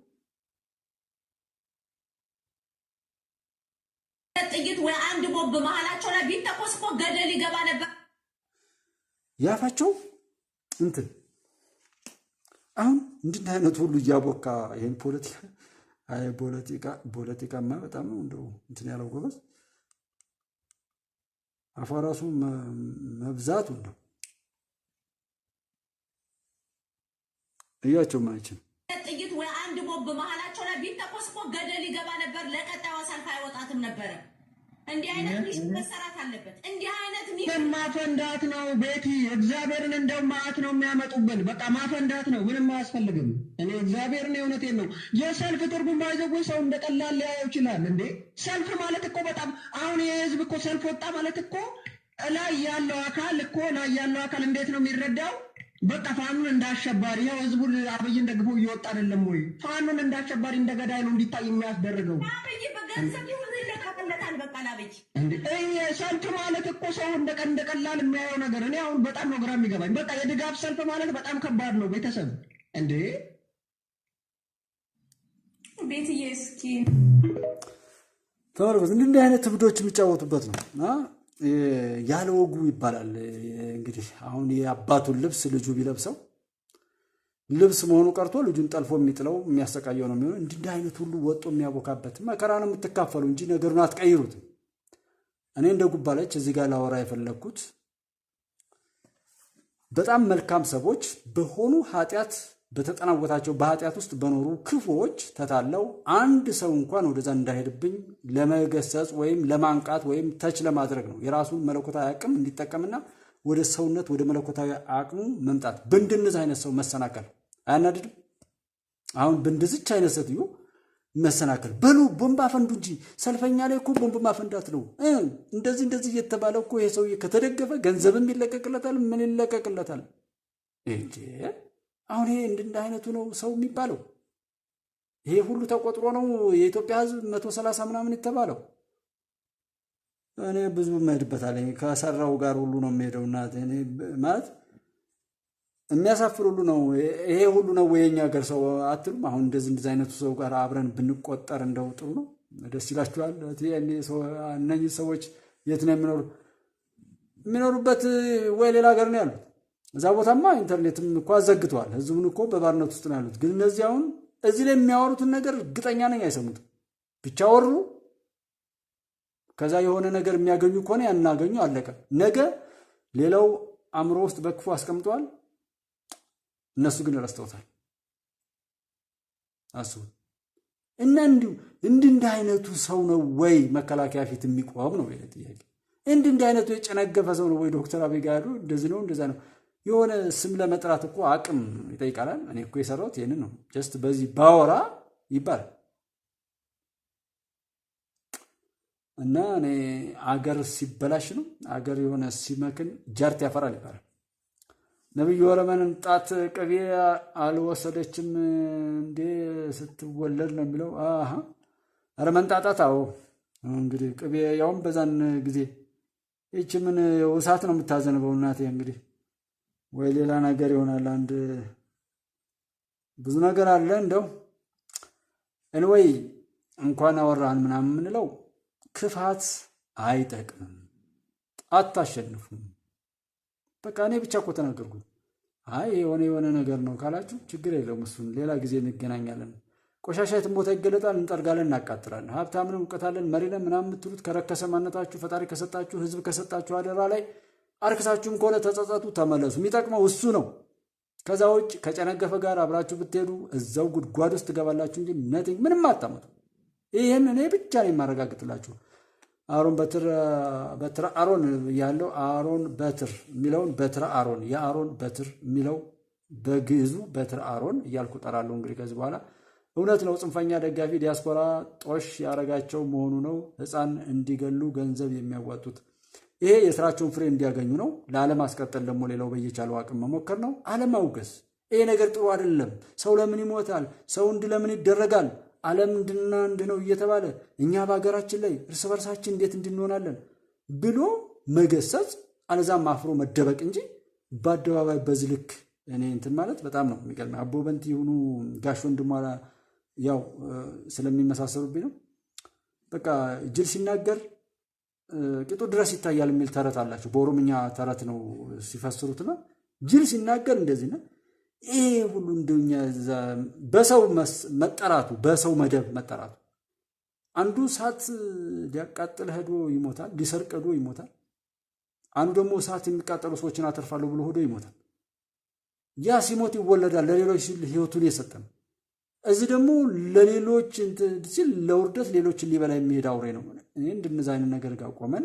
ጥይት ወይ አንድ ቦምብ መሃላቸው ላይ ቢተኮስ እኮ ገደል ይገባ ነበር። ያፋቸው እንትን አሁን እንዲህ አይነት ሁሉ እያቦካ ይሄን ፖለቲካማ በጣም ነው እንደው እንትን ያለው ጎበዝ። አፏ ራሱ መብዛቱ ነው እያቸው ማይችል ጥይት ወይ አንድ ቦምብ መሃላቸው ላይ ቢተኮስ እኮ ገደል ይገባ ነበር። ለቀጣዩ ሰልፍ አይወጣትም ነበር። እንዲህ አይነት ሚሽን መሰራት አለበት። እንዲህ አይነት ሚሽን ማፈንዳት ነው። ቤቲ እግዚአብሔርን እንደው ማአት ነው የሚያመጡብን። በቃ ማፈንዳት ነው፣ ምንም አያስፈልግም። እኔ እግዚአብሔርን የእውነቴን ነው። የሰልፍ ትርጉም ባይዘው ሰው እንደቀላል ሊያየው ይችላል። እንዴ ሰልፍ ማለት እኮ በጣም አሁን የህዝብ እኮ ሰልፍ ወጣ ማለት እኮ ላይ ያለው አካል እንዴት ነው የሚረዳው? በቃ ፋኑን እንዳሸባሪ ይኸው ህዝቡን አብይን ደግፎ እየወጣ አይደለም ወይ? ፋኑን እንዳሸባሪ እንደገዳይ ነው እንዲታይ የሚያስደርገው። አብይ በገንዘብ ይሁን ይለካለታል። በቃ ላብይ እንዴ ሰልፍ ማለት እኮ ሰው እንደቀላል የሚያየው ነገር። እኔ አሁን በጣም ነው ግራ የሚገባኝ። በቃ የድጋፍ ሰልፍ ማለት በጣም ከባድ ነው። ቤተሰብ እንዴ ቤትዬ እስኪ ተመልከቱ። እንዲህ አይነት ትብዶች የሚጫወቱበት ነው። ያለ ወጉ ይባላል እንግዲህ። አሁን የአባቱን ልብስ ልጁ ቢለብሰው ልብስ መሆኑ ቀርቶ ልጁን ጠልፎ የሚጥለው የሚያሰቃየው ነው የሚሆነው። እንዲህ አይነት ሁሉ ወጦ የሚያቦካበት መከራ ነው የምትካፈሉ እንጂ ነገሩን አትቀይሩትም። እኔ እንደ ጉባለች እዚህ ጋር ላወራ የፈለግኩት በጣም መልካም ሰዎች በሆኑ ኃጢአት በተጠናወታቸው በኃጢአት ውስጥ በኖሩ ክፉዎች ተታለው አንድ ሰው እንኳን ወደዛ እንዳይሄድብኝ ለመገሰጽ ወይም ለማንቃት ወይም ተች ለማድረግ ነው። የራሱን መለኮታዊ አቅም እንዲጠቀምና ወደ ሰውነት ወደ መለኮታዊ አቅሙ መምጣት። በእንደነዚህ አይነት ሰው መሰናከል አያናድድም? አሁን በእንደዚች አይነት ሴትዮ መሰናከል በሉ ቦምብ አፈንዱ እንጂ ሰልፈኛ ላይ እኮ ቦምብ ማፈንዳት ነው። እንደዚህ እየተባለ እኮ ይሄ ሰውዬ ከተደገፈ ገንዘብም ይለቀቅለታል፣ ምን ይለቀቅለታል እንጂ አሁን ይሄ እንደ አይነቱ ነው ሰው የሚባለው። ይሄ ሁሉ ተቆጥሮ ነው የኢትዮጵያ ሕዝብ 130 ምናምን የተባለው። እኔ ብዙ መሄድበታል ከሰራው ጋር ሁሉ ነው የሚሄደው። እናት እኔ ማለት የሚያሳፍር ሁሉ ነው። ይሄ ሁሉ ነው የኛ ሀገር ሰው አትሉም? አሁን እንደዚህ አይነቱ ሰው ጋር አብረን ብንቆጠር እንደው ጥሩ ነው። ደስ ይላችኋል? እነኚህ ሰዎች የት ነው የሚኖሩበት? ወይ ሌላ ሀገር ነው ያሉት? እዛ ቦታማ ኢንተርኔትም እኮ አዘግተዋል። ህዝቡን እኮ በባርነት ውስጥ ነው ያሉት። ግን እነዚህ አሁን እዚህ ላይ የሚያወሩትን ነገር እርግጠኛ ነኝ አይሰሙትም። ብቻ ወሩ። ከዛ የሆነ ነገር የሚያገኙ ከሆነ ያናገኙ አለቀ። ነገ ሌላው አእምሮ ውስጥ በክፉ አስቀምጠዋል፣ እነሱ ግን ረስተውታል። አስቡ እና እንዲህ አይነቱ ሰው ነው ወይ መከላከያ ፊት የሚቆም ነው ይሄ ጥያቄ። እንዲህ አይነቱ የጨነገፈ ሰው ነው ወይ ዶክተር አብይ ጋር ያሉ እንደዚህ ነው እንደዛ ነው። የሆነ ስም ለመጥራት እኮ አቅም ይጠይቃል። እኔ እኮ የሰራሁት ይሄንን ነው ጀስት በዚህ ባወራ ይባላል። እና እኔ አገር ሲበላሽ ነው አገር የሆነ ሲመክን ጃርት ያፈራል ይባላል። ነብዩ ወረመንን ጣት ቅቤ አልወሰደችም እንዴ ስትወለድ ነው የሚለው። አሃ ኧረ መንጣጣት። አዎ እንግዲህ ቅቤ ያውም በዛን ጊዜ ይቺ ምን እሳት ነው የምታዘንበው እናቴ። እንግዲህ ወይ ሌላ ነገር ይሆናል። አንድ ብዙ ነገር አለ እንደው እንወይ እንኳን አወራን ምናምን የምንለው ክፋት አይጠቅምም፣ አታሸንፉም። በቃ እኔ ብቻ እኮ ተናገርኩት። አይ የሆነ ነገር ነው ካላችሁ ችግር የለውም፣ እሱን ሌላ ጊዜ እንገናኛለን። ቆሻሻ የትም ቦታ ይገለጣል፣ እንጠርጋለን፣ እናቃጥላለን። ሀብታምንም እውቀታለን መሪነን ምናምን የምትሉት ከረከሰ ማንነታችሁ ፈጣሪ ከሰጣችሁ ህዝብ ከሰጣችሁ አደራ ላይ አርክሳችሁም ከሆነ ተጸጸቱ፣ ተመለሱ። የሚጠቅመው እሱ ነው። ከዛ ውጭ ከጨነገፈ ጋር አብራችሁ ብትሄዱ እዛው ጉድጓድ ውስጥ ትገባላችሁ እንጂ ነቲንግ ምንም አታመጡ። ይህን እኔ ብቻ ነው የማረጋግጥላችሁ። አሮን በትረ አሮን ያለው አሮን በትር የሚለውን በትረ አሮን የአሮን በትር የሚለው በግዕዙ በትረ አሮን እያልኩ ጠራለሁ። እንግዲህ ከዚህ በኋላ እውነት ነው። ጽንፈኛ ደጋፊ ዲያስፖራ ጦሽ ያረጋቸው መሆኑ ነው። ህፃን እንዲገሉ ገንዘብ የሚያዋጡት ይሄ የስራቸውን ፍሬ እንዲያገኙ ነው። ለአለማስቀጠል ደግሞ ሌላው በየቻለው አቅም መሞከር ነው። አለማውገዝ። ይሄ ነገር ጥሩ አይደለም። ሰው ለምን ይሞታል? ሰው እንዲህ ለምን ይደረጋል? ዓለም እንድና እንድ ነው እየተባለ እኛ በሀገራችን ላይ እርስ በርሳችን እንዴት እንድንሆናለን ብሎ መገሰጽ፣ አለዛም አፍሮ መደበቅ እንጂ በአደባባይ በዚህ ልክ እኔ እንትን ማለት በጣም ነው የሚገርመኝ። አቦ በንቲ ይሁኑ ጋሽ ወንድሟ ያው ስለሚመሳሰሉብኝ ነው። በቃ ጅል ሲናገር ቂጡ ድረስ ይታያል የሚል ተረት አላቸው። በኦሮምኛ ተረት ነው ሲፈስሩትና ጅል ሲናገር እንደዚህ ነው። ይሄ ሁሉ እንደኛ በሰው መጠራቱ በሰው መደብ መጠራቱ አንዱ እሳት ሊያቃጥል ሄዶ ይሞታል፣ ሊሰርቅ ሄዶ ይሞታል። አንዱ ደግሞ እሳት የሚቃጠሉ ሰዎችን አተርፋለሁ ብሎ ሄዶ ይሞታል። ያ ሲሞት ይወለዳል። ለሌሎች ሲል ህይወቱን የሰጠ ነው። እዚህ ደግሞ ለሌሎች ሲል ለውርደት ሌሎችን ሊበላ የሚሄድ አውሬ ነው። እኔ እንደነዛ አይነት ነገር ጋር ቆመን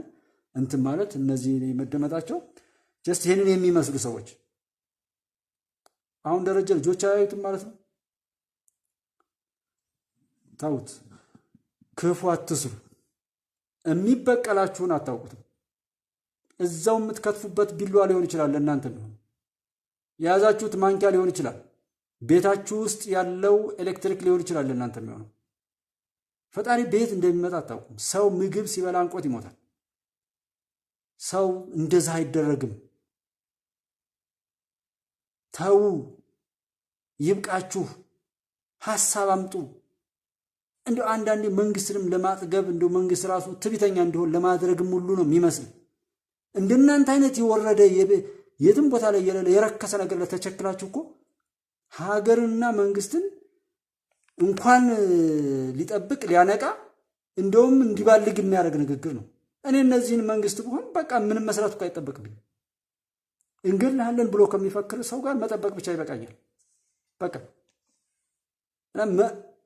እንትን ማለት እነዚህ መደመጣቸው ጀስት ይሄንን የሚመስሉ ሰዎች አሁን ደረጃ ልጆች አያዩትም ማለት ነው። ታውት ክፉ አትስሩ። የሚበቀላችሁን አታውቁትም። እዛው የምትከትፉበት ቢላዋ ሊሆን ይችላል። ለእናንተ ነው የያዛችሁት ማንኪያ ሊሆን ይችላል። ቤታችሁ ውስጥ ያለው ኤሌክትሪክ ሊሆን ይችላል። ለእናንተ የሚሆነው ፈጣሪ ቤት እንደሚመጣ አታውቁም። ሰው ምግብ ሲበላ አንቆት ይሞታል። ሰው እንደዛ አይደረግም። ተው፣ ይብቃችሁ፣ ሐሳብ አምጡ። እንደው አንዳንዴ መንግስትንም ለማጥገብ እንደው መንግስት ራሱ ትዕቢተኛ እንዲሆን ለማድረግም ሁሉ ነው የሚመስል። እንደናንተ አይነት የወረደ የትም ቦታ ላይ የረከሰ ነገር ለተቸክላችሁ እኮ ሀገርና መንግስትን እንኳን ሊጠብቅ ሊያነቃ እንደውም እንዲባልግ የሚያደርግ ንግግር ነው። እኔ እነዚህን መንግስት ቢሆን በቃ ምንም መስራት እኮ አይጠበቅብኝ። እንገድልሃለን ብሎ ከሚፈክር ሰው ጋር መጠበቅ ብቻ ይበቃኛል። በቃ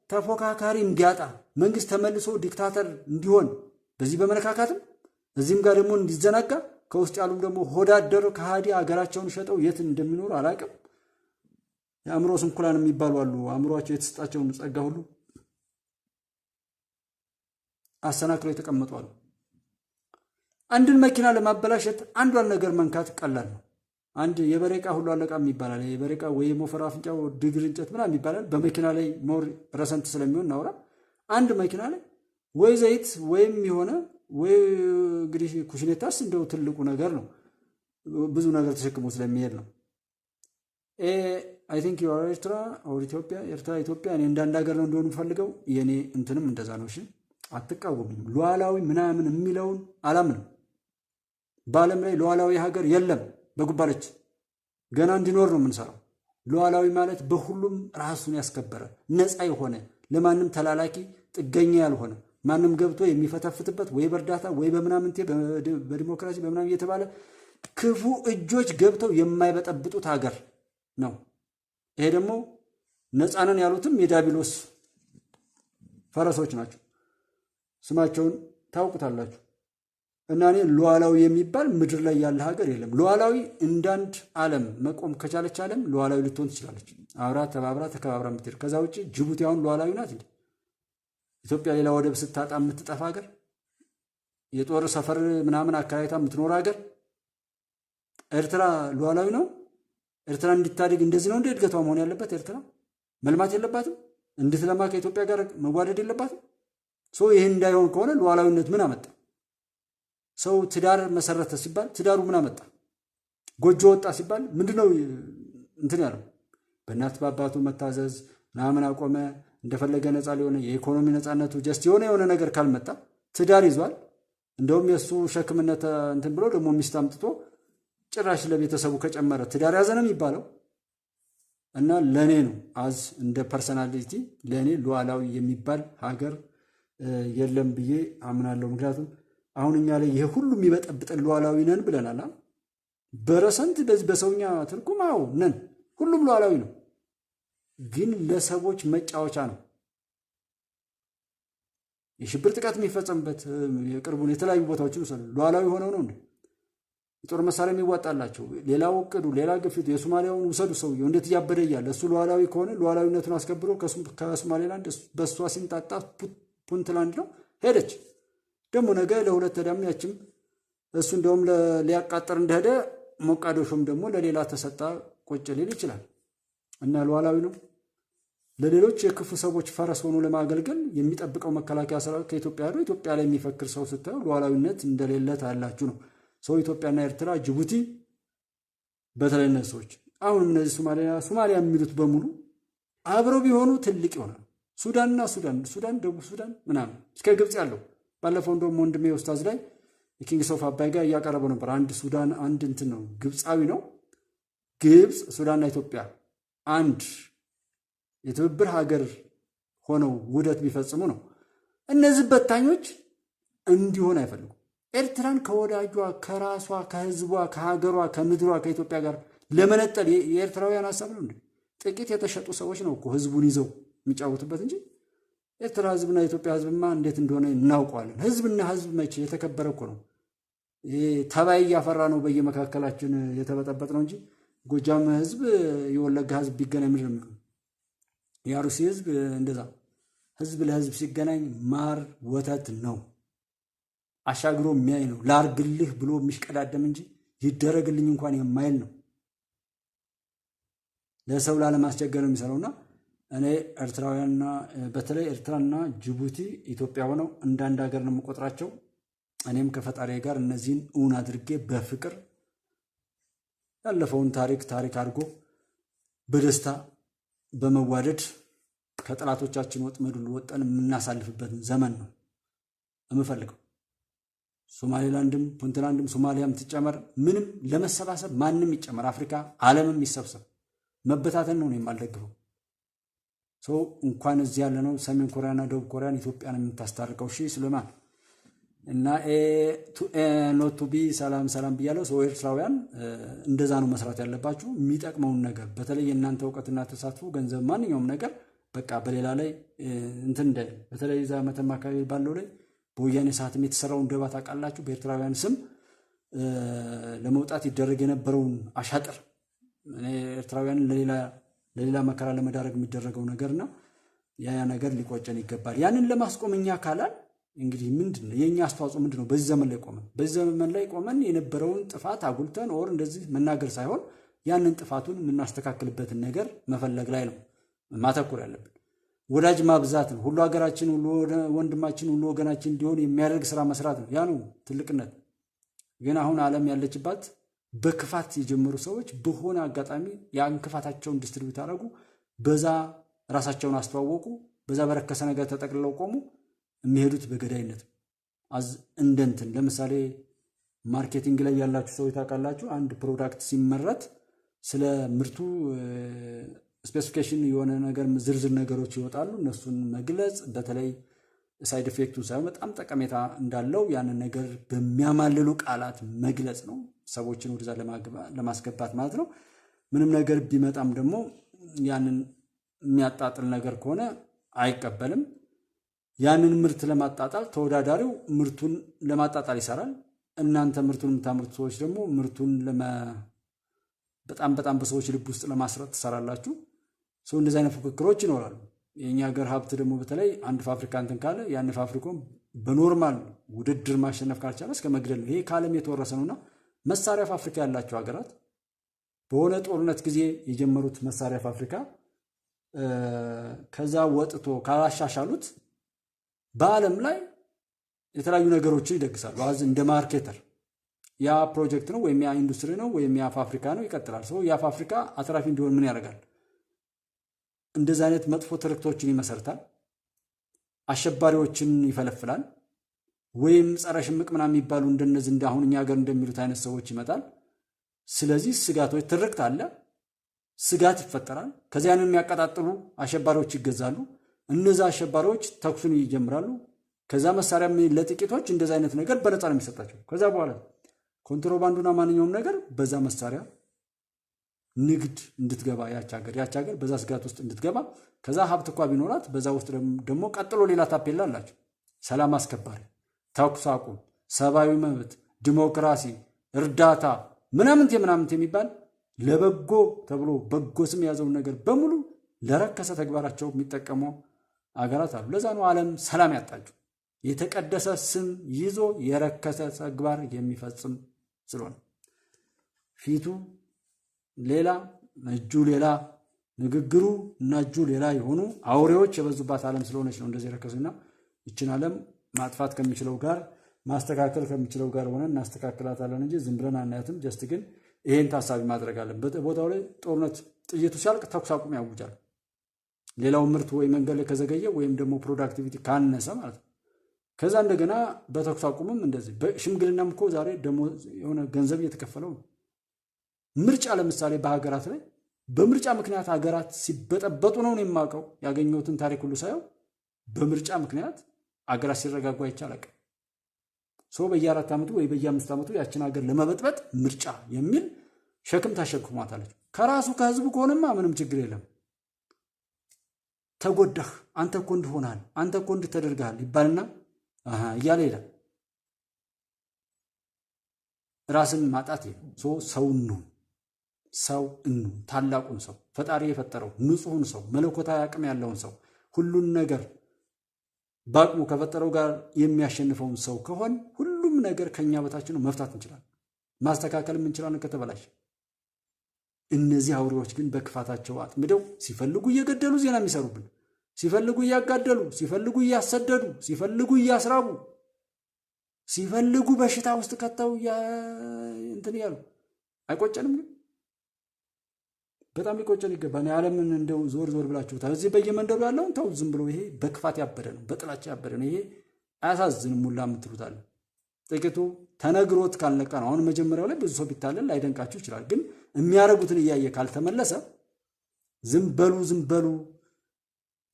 ተፎካካሪ እንዲያጣ መንግስት ተመልሶ ዲክታተር እንዲሆን በዚህ በመለካካትም እዚህም ጋር ደግሞ እንዲዘናጋ ከውስጥ ያሉም ደግሞ ሆዳደር ከሃዲ አገራቸውን ሸጠው የት እንደሚኖሩ አላውቅም። የአእምሮ ስንኩላን የሚባሉ አሉ። አእምሮአቸው የተሰጣቸውን ጸጋ ሁሉ አሰናክለው የተቀመጡ አሉ። አንድን መኪና ለማበላሸት አንዷን ነገር መንካት ቀላል ነው። አንድ የበሬቃ ሁሉ አለቃ ይባላል። የበሬቃ ወይ ሞፈር አፍንጫው ድግር እንጨት ምናምን ይባላል። በመኪና ላይ ሞር ረሰንት ስለሚሆን ናውራ አንድ መኪና ላይ ወይ ዘይት ወይም የሆነ ወይ እንግዲህ ኩሽኔታስ እንደው ትልቁ ነገር ነው። ብዙ ነገር ተሸክሞ ስለሚሄድ ነው። አይ ቲንክ ዩ አር ኤርትራ ኦር ኢትዮጵያ ኢትዮጵያ እኔ እንዳንድ ሀገር ነው እንደሆነ ፈልገው የኔ እንትንም እንደዛ ነው። እሺ አትቃወሙኝ። ሉዓላዊ ምናምን የሚለውን አላምንም። በዓለም ላይ ሉዓላዊ ሀገር የለም። በጉባለች ገና እንዲኖር ነው የምንሰራው። ሉዓላዊ ማለት በሁሉም ራሱን ያስከበረ ነፃ የሆነ ለማንም ተላላኪ ጥገኛ ያልሆነ ማንም ገብቶ የሚፈተፍትበት ወይ በእርዳታ ወይ በምናምንቴ በዲሞክራሲ በምናምን እየተባለ ክፉ እጆች ገብተው የማይበጠብጡት ሀገር ነው። ይሄ ደግሞ ነፃነን ያሉትም የዳቢሎስ ፈረሶች ናቸው። ስማቸውን ታውቁታላችሁ። እና እኔ ሉዓላዊ የሚባል ምድር ላይ ያለ ሀገር የለም። ሉዓላዊ እንዳንድ ዓለም መቆም ከቻለች ዓለም ሉዓላዊ ልትሆን ትችላለች። አብራ ተባብራ ተከባብራ የምትሄድ። ከዛ ውጭ ጅቡቲ አሁን ሉዓላዊ ናት እንዴ? ኢትዮጵያ ሌላ ወደብ ስታጣ የምትጠፋ ሀገር የጦር ሰፈር ምናምን አከራይታ የምትኖር ሀገር ኤርትራ ሉዓላዊ ነው? ኤርትራ እንድታድግ እንደዚህ ነው እንደ እድገቷ መሆን ያለበት? ኤርትራ መልማት የለባትም? እንድትለማ ከኢትዮጵያ ጋር መዋደድ የለባትም? ይህን እንዳይሆን ከሆነ ሉዓላዊነት ምን አመጣ? ሰው ትዳር መሰረተ ሲባል ትዳሩ ምን አመጣ? ጎጆ ወጣ ሲባል ምንድነው እንትን ያለው? በእናት በአባቱ መታዘዝ ምናምን አቆመ። እንደፈለገ ነፃ ሊሆነ የኢኮኖሚ ነፃነቱ ጀስት የሆነ ነገር ካልመጣ ትዳር ይዟል። እንደውም የእሱ ሸክምነት እንትን ብሎ ደግሞ ሚስት አምጥቶ ጭራሽ ለቤተሰቡ ከጨመረ ትዳር ያዘ ነው የሚባለው። እና ለእኔ ነው አዝ እንደ ፐርሰናሊቲ ለእኔ ሉዓላዊ የሚባል ሀገር የለም ብዬ አምናለሁ። ምክንያቱም አሁን እኛ ላይ ይሄ ሁሉ የሚበጠብጠን ሉዓላዊ ነን ብለናል። በረሰንት በዚህ በሰውኛ ትርጉም አዎ ነን፣ ሁሉም ሉዓላዊ ነው፣ ግን ለሰዎች መጫወቻ ነው። የሽብር ጥቃት የሚፈጸምበት የቅርቡን የተለያዩ ቦታዎችን ውሰዱ፣ ሉዓላዊ ሆነው ነው እንዴ? የጦር መሳሪያ የሚዋጣላቸው ሌላው እቅዱ ሌላ ግፊቱ የሶማሊያውን ውሰዱ። ሰውየው እንዴት እያበደ እያለ እሱ ሉዓላዊ ከሆነ ሉዓላዊነቱን አስከብሮ ከሶማሌላንድ በእሷ ሲንጣጣ ፑንትላንድ ነው ሄደች። ደግሞ ነገ ለሁለት ተዳም ያችም እሱ እንደውም ሊያቃጥር እንደሄደ ሞቃዲሾም ደግሞ ለሌላ ተሰጣ ቁጭ ሊል ይችላል። እና ሉዓላዊ ነው። ለሌሎች የክፉ ሰዎች ፈረስ ሆኖ ለማገልገል የሚጠብቀው መከላከያ ሰራዊት ከኢትዮጵያ ሄዶ ኢትዮጵያ ላይ የሚፈክር ሰው ስታዩ ሉዓላዊነት እንደሌለ ታያላችሁ ነው። ሰው ኢትዮጵያና ኤርትራ፣ ጅቡቲ በተለይ እነዚህ ሰዎች አሁንም እነዚህ ሶማሊያ የሚሉት በሙሉ አብረው ቢሆኑ ትልቅ ይሆናል። ሱዳንና ሱዳን ደቡብ ሱዳን ምናምን እስከ ግብፅ ያለው ባለፈው እንደውም ወንድሜ ኡስታዝ ላይ የኪንግስ ኦፍ አባይ ጋር እያቀረበው ነበር። አንድ ሱዳን አንድ እንትን ነው ግብፃዊ ነው። ግብፅ ሱዳንና ኢትዮጵያ አንድ የትብብር ሀገር ሆነው ውህደት ቢፈጽሙ ነው። እነዚህ በታኞች እንዲሆን አይፈልጉም። ኤርትራን ከወዳጇ ከራሷ ከህዝቧ ከሀገሯ ከምድሯ ከኢትዮጵያ ጋር ለመነጠል የኤርትራውያን ሀሳብ ነው እንዴ? ጥቂት የተሸጡ ሰዎች ነው እኮ ህዝቡን ይዘው የሚጫወቱበት እንጂ ኤርትራ ህዝብና የኢትዮጵያ ህዝብማ እንዴት እንደሆነ እናውቀዋለን። ህዝብና ህዝብ መቼ የተከበረ እኮ ነው። ተባይ እያፈራ ነው በየመካከላችን የተበጠበጥ ነው እንጂ ጎጃም ህዝብ የወለጋ ህዝብ ቢገናኝ ምንድን ነው? የአሩሲ ህዝብ እንደዛ ህዝብ ለህዝብ ሲገናኝ ማር ወተት ነው። አሻግሮ የሚያይ ነው። ላርግልህ ብሎ የሚሽቀዳደም እንጂ ይደረግልኝ እንኳን የማይል ነው። ለሰው ላለማስቸገር ነው የሚሰራውና እኔ ኤርትራውያንና በተለይ ኤርትራና ጅቡቲ ኢትዮጵያ ሆነው እንዳንድ ሀገር ነው የምቆጥራቸው። እኔም ከፈጣሪ ጋር እነዚህን እውን አድርጌ በፍቅር ያለፈውን ታሪክ አድርጎ በደስታ በመዋደድ ከጠላቶቻችን ወጥመድ ሁሉ ወጠን የምናሳልፍበትን ዘመን ነው የምፈልገው። ሶማሌላንድም ፑንትላንድም ሶማሊያም ትጨመር ምንም ለመሰባሰብ ማንም ይጨመር፣ አፍሪካ ዓለምም ይሰብሰብ፣ መበታተን ነው የማልደግፈው። ሰው እንኳን እዚህ ያለ ነው ሰሜን ኮሪያና ደቡብ ኮሪያን ኢትዮጵያን የምታስታርቀው እሺ ስለማን እና ኖት ቱ ቢ ሰላም ብያለሁ። ሰው ኤርትራውያን እንደዛ ነው መስራት ያለባችሁ። የሚጠቅመውን ነገር በተለይ የእናንተ እውቀትና ተሳትፎ ገንዘብ፣ ማንኛውም ነገር በቃ በሌላ ላይ እንትን እንዳይል። በተለይ እዛ መተማ አካባቢ ባለው ላይ በወያኔ ሰዓትም የተሰራውን ደባ ታውቃላችሁ። በኤርትራውያን ስም ለመውጣት ይደረግ የነበረውን አሻጥር ኤርትራውያን ለሌላ መከራ ለመዳረግ የሚደረገው ነገርና ያ ነገር ሊቆጨን ይገባል። ያንን ለማስቆም እኛ ካላል እንግዲህ ምንድነው የኛ አስተዋጽኦ ምንድነው? በዚህ ዘመን ላይ ቆመን የነበረውን ጥፋት አጉልተን ኦር እንደዚህ መናገር ሳይሆን ያንን ጥፋቱን የምናስተካክልበትን ነገር መፈለግ ላይ ነው ማተኮር ያለብን። ወዳጅ ማብዛት ነው። ሁሉ ሀገራችን፣ ሁሉ ወንድማችን፣ ሁሉ ወገናችን እንዲሆን የሚያደርግ ስራ መስራት ነው። ያ ነው ትልቅነት። ግን አሁን ዓለም ያለችባት በክፋት የጀመሩ ሰዎች በሆነ አጋጣሚ ያን ክፋታቸውን ዲስትሪቢዩት አደረጉ፣ በዛ ራሳቸውን አስተዋወቁ፣ በዛ በረከሰ ነገር ተጠቅልለው ቆሙ። የሚሄዱት በገዳይነት እንደንትን ለምሳሌ ማርኬቲንግ ላይ ያላችሁ ሰዎች ታውቃላችሁ። አንድ ፕሮዳክት ሲመረት ስለ ምርቱ ስፔሲፊኬሽን የሆነ ነገር ዝርዝር ነገሮች ይወጣሉ። እነሱን መግለጽ በተለይ ሳይድ ኢፌክቱን ሳይሆን በጣም ጠቀሜታ እንዳለው ያንን ነገር በሚያማልሉ ቃላት መግለጽ ነው፣ ሰዎችን ወደዛ ለማስገባት ማለት ነው። ምንም ነገር ቢመጣም ደግሞ ያንን የሚያጣጥል ነገር ከሆነ አይቀበልም። ያንን ምርት ለማጣጣል ተወዳዳሪው ምርቱን ለማጣጣል ይሰራል። እናንተ ምርቱን የምታመርቱ ሰዎች ደግሞ ምርቱን በጣም በሰዎች ልብ ውስጥ ለማስረት ትሰራላችሁ። ሰው እንደዚህ አይነት ፉክክሮች ይኖራሉ። የኛ ሀገር ሀብት ደግሞ በተለይ አንድ ፋብሪካ እንትን ካለ ያን ፋብሪካውን በኖርማል ውድድር ማሸነፍ ካልቻለ እስከ መግደል ነው። ይሄ ከዓለም የተወረሰ ነውና መሳሪያ ፋብሪካ ያላቸው ሀገራት በሆነ ጦርነት ጊዜ የጀመሩት መሳሪያ ፋብሪካ ከዛ ወጥቶ ካላሻሻሉት በዓለም ላይ የተለያዩ ነገሮችን ይደግሳሉ። አዝ እንደ ማርኬተር ያ ፕሮጀክት ነው ወይም ያ ኢንዱስትሪ ነው ወይም ያ ፋብሪካ ነው ይቀጥላል። ሰው ያ ፋብሪካ አትራፊ እንዲሆን ምን ያደርጋል? እንደዚህ አይነት መጥፎ ትርክቶችን ይመሰርታል፣ አሸባሪዎችን ይፈለፍላል፣ ወይም ጸረ ሽምቅ ምናምን የሚባሉ እንደነዚህ እንደ አሁን እኛ ሀገር እንደሚሉት አይነት ሰዎች ይመጣል። ስለዚህ ስጋቶች ትርክት አለ፣ ስጋት ይፈጠራል። ከዚያ ያንን የሚያቀጣጥሉ አሸባሪዎች ይገዛሉ። እነዛ አሸባሪዎች ተኩሱን ይጀምራሉ። ከዛ መሳሪያ ለጥቂቶች እንደዚህ አይነት ነገር በነፃ ነው የሚሰጣቸው። ከዛ በኋላ ኮንትሮባንዱና ማንኛውም ነገር በዛ መሳሪያ ንግድ እንድትገባ ያች ሀገር በዛ ስጋት ውስጥ እንድትገባ ከዛ ሀብት እንኳ ቢኖራት በዛ ውስጥ ደግሞ ቀጥሎ ሌላ ታፔላ አላቸው። ሰላም አስከባሪ፣ ተኩስ አቁም፣ ሰብአዊ መብት፣ ዲሞክራሲ፣ እርዳታ ምናምንት የሚባል ለበጎ ተብሎ በጎ ስም የያዘውን ነገር በሙሉ ለረከሰ ተግባራቸው የሚጠቀሙ አገራት አሉ። ለዛ ነው ዓለም ሰላም ያጣችው። የተቀደሰ ስም ይዞ የረከሰ ተግባር የሚፈጽም ስለሆነ ፊቱ ሌላ እጁ ሌላ ንግግሩ እና እጁ ሌላ የሆኑ አውሬዎች የበዙባት ዓለም ስለሆነች ነው እንደዚህ የረከሱና ይችን ዓለም ማጥፋት ከሚችለው ጋር ማስተካከል ከሚችለው ጋር ሆነን እናስተካክላታለን እንጂ ዝም ብለን አናያትም። ጀስት ግን ይሄን ታሳቢ ማድረግ አለን። ቦታው ላይ ጦርነት ጥይቱ ሲያልቅ ተኩስ አቁም ያውጃል። ሌላው ምርት ወይ መንገድ ላይ ከዘገየ ወይም ደግሞ ፕሮዳክቲቪቲ ካነሰ ማለት ነው። ከዛ እንደገና በተኩስ አቁምም እንደዚህ በሽምግልናም እኮ ዛሬ ደግሞ የሆነ ገንዘብ እየተከፈለው ነው። ምርጫ ለምሳሌ በሀገራት ላይ በምርጫ ምክንያት ሀገራት ሲበጠበጡ ነው የማውቀው። ያገኘሁትን ታሪክ ሁሉ ሳየው በምርጫ ምክንያት ሀገራት ሲረጋጉ አይቻልም። ሰው በየ4 ዓመቱ ወይ በየ5 ዓመቱ ያችን ሀገር ለመበጥበጥ ምርጫ የሚል ሸክም ታሸክሟታለች። ከራሱ ከህዝቡ ከሆነማ ምንም ችግር የለም። ተጎዳህ፣ አንተ እኮ እንድሆናል፣ አንተ እኮ እንድተደርጋል ይባልና እያለ ይላል። ራስን ማጣት ሰው ታላቁን ሰው ፈጣሪ የፈጠረው ንጹሑን ሰው መለኮታዊ አቅም ያለውን ሰው ሁሉን ነገር በአቅሙ ከፈጠረው ጋር የሚያሸንፈውን ሰው ከሆን ሁሉም ነገር ከኛ በታች ነው። መፍታት እንችላለን፣ ማስተካከልም እንችላለን ከተበላሽ። እነዚህ አውሬዎች ግን በክፋታቸው አጥምደው ሲፈልጉ እየገደሉ ዜና የሚሰሩብን፣ ሲፈልጉ እያጋደሉ፣ ሲፈልጉ እያሰደዱ፣ ሲፈልጉ እያስራቡ፣ ሲፈልጉ በሽታ ውስጥ ከተው እንትን ያሉ አይቆጨንም? ግን በጣም ሊቆጨን ይገባል። የዓለምን እንደው ዞር ብላችሁ እዚህ በየመንደሩ ያለውን ተው። ዝም ብሎ ይሄ በክፋት ያበደ ነው፣ በጥላቻ ያበደ ነው። ይሄ አያሳዝንም? ሙላ የምትሉታል ጥቂቱ ተነግሮት ካልነቃ ነው። አሁን መጀመሪያው ላይ ብዙ ሰው ቢታለል ላይደንቃችሁ ይችላል። ግን የሚያረጉትን እያየ ካልተመለሰ ዝም በሉ።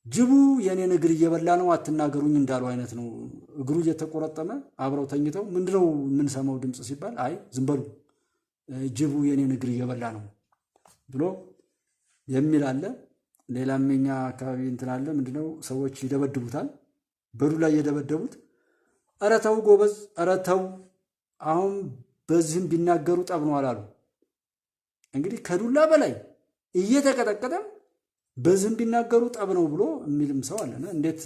ጅቡ የኔን እግር እየበላ ነው አትናገሩኝ እንዳሉ አይነት ነው። እግሩ እየተቆረጠመ አብረው ተኝተው ምንድነው የምንሰማው ድምፅ ሲባል አይ ዝም በሉ ጅቡ የኔን እግር እየበላ ነው ብሎ የሚል አለ። ሌላም የኛ አካባቢ እንትን አለ። ምንድነው ሰዎች ይደበድቡታል፣ በዱላ እየደበደቡት ኧረ ተው ጎበዝ፣ ኧረ ተው አሁን በዚህም ቢናገሩ ጠብ ነው አላሉ። እንግዲህ ከዱላ በላይ እየተቀጠቀጠም በዚህም ቢናገሩ ጠብ ነው ብሎ የሚልም ሰው አለና እንዴት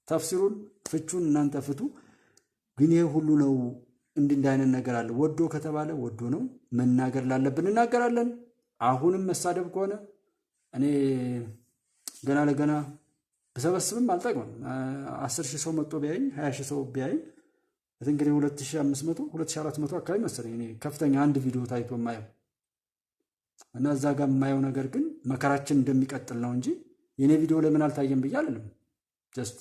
ተፍሲሩን ፍቹን እናንተ ፍቱ። ግን ይሄ ሁሉ ነው። እንዲህ አይነት ነገር አለ። ወዶ ከተባለ ወዶ ነው። መናገር ላለብን እናገራለን። አሁንም መሳደብ ከሆነ እኔ ገና ለገና በሰበስብም አልጠቅምም። 10,000 ሰው መጥቶ ቢያይኝ 20,000 ሰው ቢያይኝ እንግዲህ 2500 2400 አካባቢ መሰለኝ እኔ ከፍተኛ አንድ ቪዲዮ ታይቶ ማየው እና እዛ ጋር የማየው ነገር ግን መከራችን እንደሚቀጥል ነው እንጂ የኔ ቪዲዮ ለምን አልታየም ብዬ አይደለም። ጀስት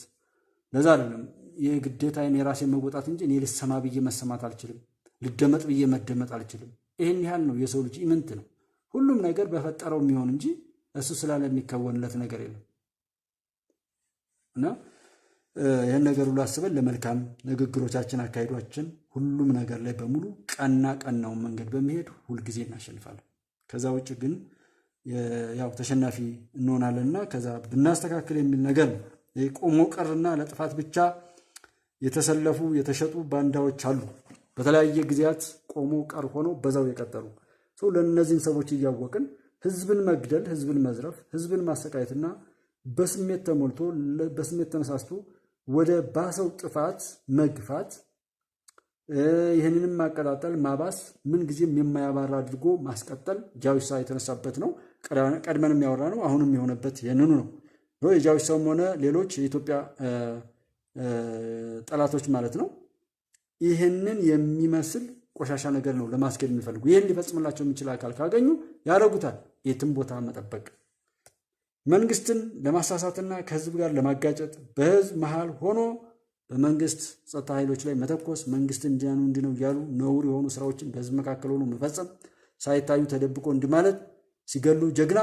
ለዛ አይደለም የግዴታዬን የራሴን መወጣት እንጂ እኔ ልሰማ ብዬ መሰማት አልችልም፣ ልደመጥ ብዬ መደመጥ አልችልም። ይሄን ያህል ነው የሰው ልጅ ኢምንት ነው። ሁሉም ነገር በፈጠረው የሚሆን እንጂ እሱ ስላለ የሚከወንለት ነገር የለም። እና ይህን ነገር ሁሉ አስበን ለመልካም ንግግሮቻችን፣ አካሄዷችን ሁሉም ነገር ላይ በሙሉ ቀናውን መንገድ በመሄድ ሁልጊዜ እናሸንፋለን። ከዛ ውጭ ግን ያው ተሸናፊ እንሆናለንና ከዛ ብናስተካክል የሚል ነገር ነው። ቆሞ ቀርና ለጥፋት ብቻ የተሰለፉ የተሸጡ ባንዳዎች አሉ። በተለያየ ጊዜያት ቆሞ ቀር ሆነው በዛው የቀጠሉ ሰው ለእነዚህን ሰዎች እያወቅን ህዝብን መግደል፣ ህዝብን መዝረፍ፣ ህዝብን ማሰቃየትና በስሜት ተሞልቶ በስሜት ተነሳስቶ ወደ ባሰው ጥፋት መግፋት፣ ይህንንም ማቀጣጠል ማባስ ምን ጊዜም የማያባራ አድርጎ ማስቀጠል ጃዊሳ የተነሳበት ነው። ቀድመንም ያወራ ነው። አሁንም የሆነበት ይህንኑ ነው። የጃዊሳውም ሆነ ሌሎች የኢትዮጵያ ጠላቶች ማለት ነው ይህንን የሚመስል ቆሻሻ ነገር ነው ለማስኬድ የሚፈልጉ። ይህን ሊፈጽምላቸው የሚችል አካል ካገኙ ያደርጉታል። የትም ቦታ መጠበቅ፣ መንግስትን ለማሳሳትና ከህዝብ ጋር ለማጋጨት፣ በህዝብ መሃል ሆኖ በመንግስት ጸጥታ ኃይሎች ላይ መተኮስ፣ መንግስትን እንዲነው እያሉ ነውር የሆኑ ስራዎችን በህዝብ መካከል ሆኖ መፈጸም፣ ሳይታዩ ተደብቆ እንዲማለት፣ ሲገሉ ጀግና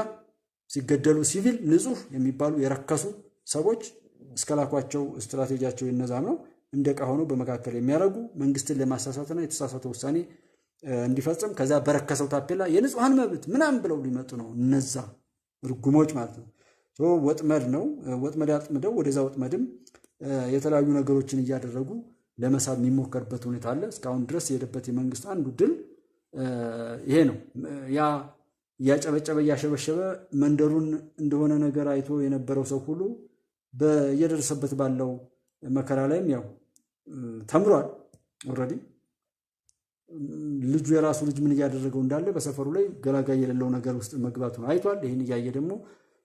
ሲገደሉ ሲቪል ንጹህ የሚባሉ የረከሱ ሰዎች እስከላኳቸው ስትራቴጂያቸው የነዛም ነው። እንደ ዕቃ ሆነው በመካከል የሚያደርጉ መንግስትን ለማሳሳትና የተሳሳተ ውሳኔ እንዲፈጽም ከዛ በረከሰው ታፔላ የንጹሐን መብት ምናምን ብለው ሊመጡ ነው። እነዛ ርጉሞች ማለት ነው። ወጥመድ ነው። ወጥመድ አጥምደው ወደዛ ወጥመድም የተለያዩ ነገሮችን እያደረጉ ለመሳብ የሚሞከርበት ሁኔታ አለ። እስካሁን ድረስ የሄደበት የመንግስት አንዱ ድል ይሄ ነው። ያ እያጨበጨበ እያሸበሸበ መንደሩን እንደሆነ ነገር አይቶ የነበረው ሰው ሁሉ እየደረሰበት ባለው መከራ ላይም ያው ተምሯል። ኦልሬዲ ልጁ የራሱ ልጅ ምን እያደረገው እንዳለ በሰፈሩ ላይ ገላጋይ የሌለው ነገር ውስጥ መግባቱን አይቷል። ይህን እያየ ደግሞ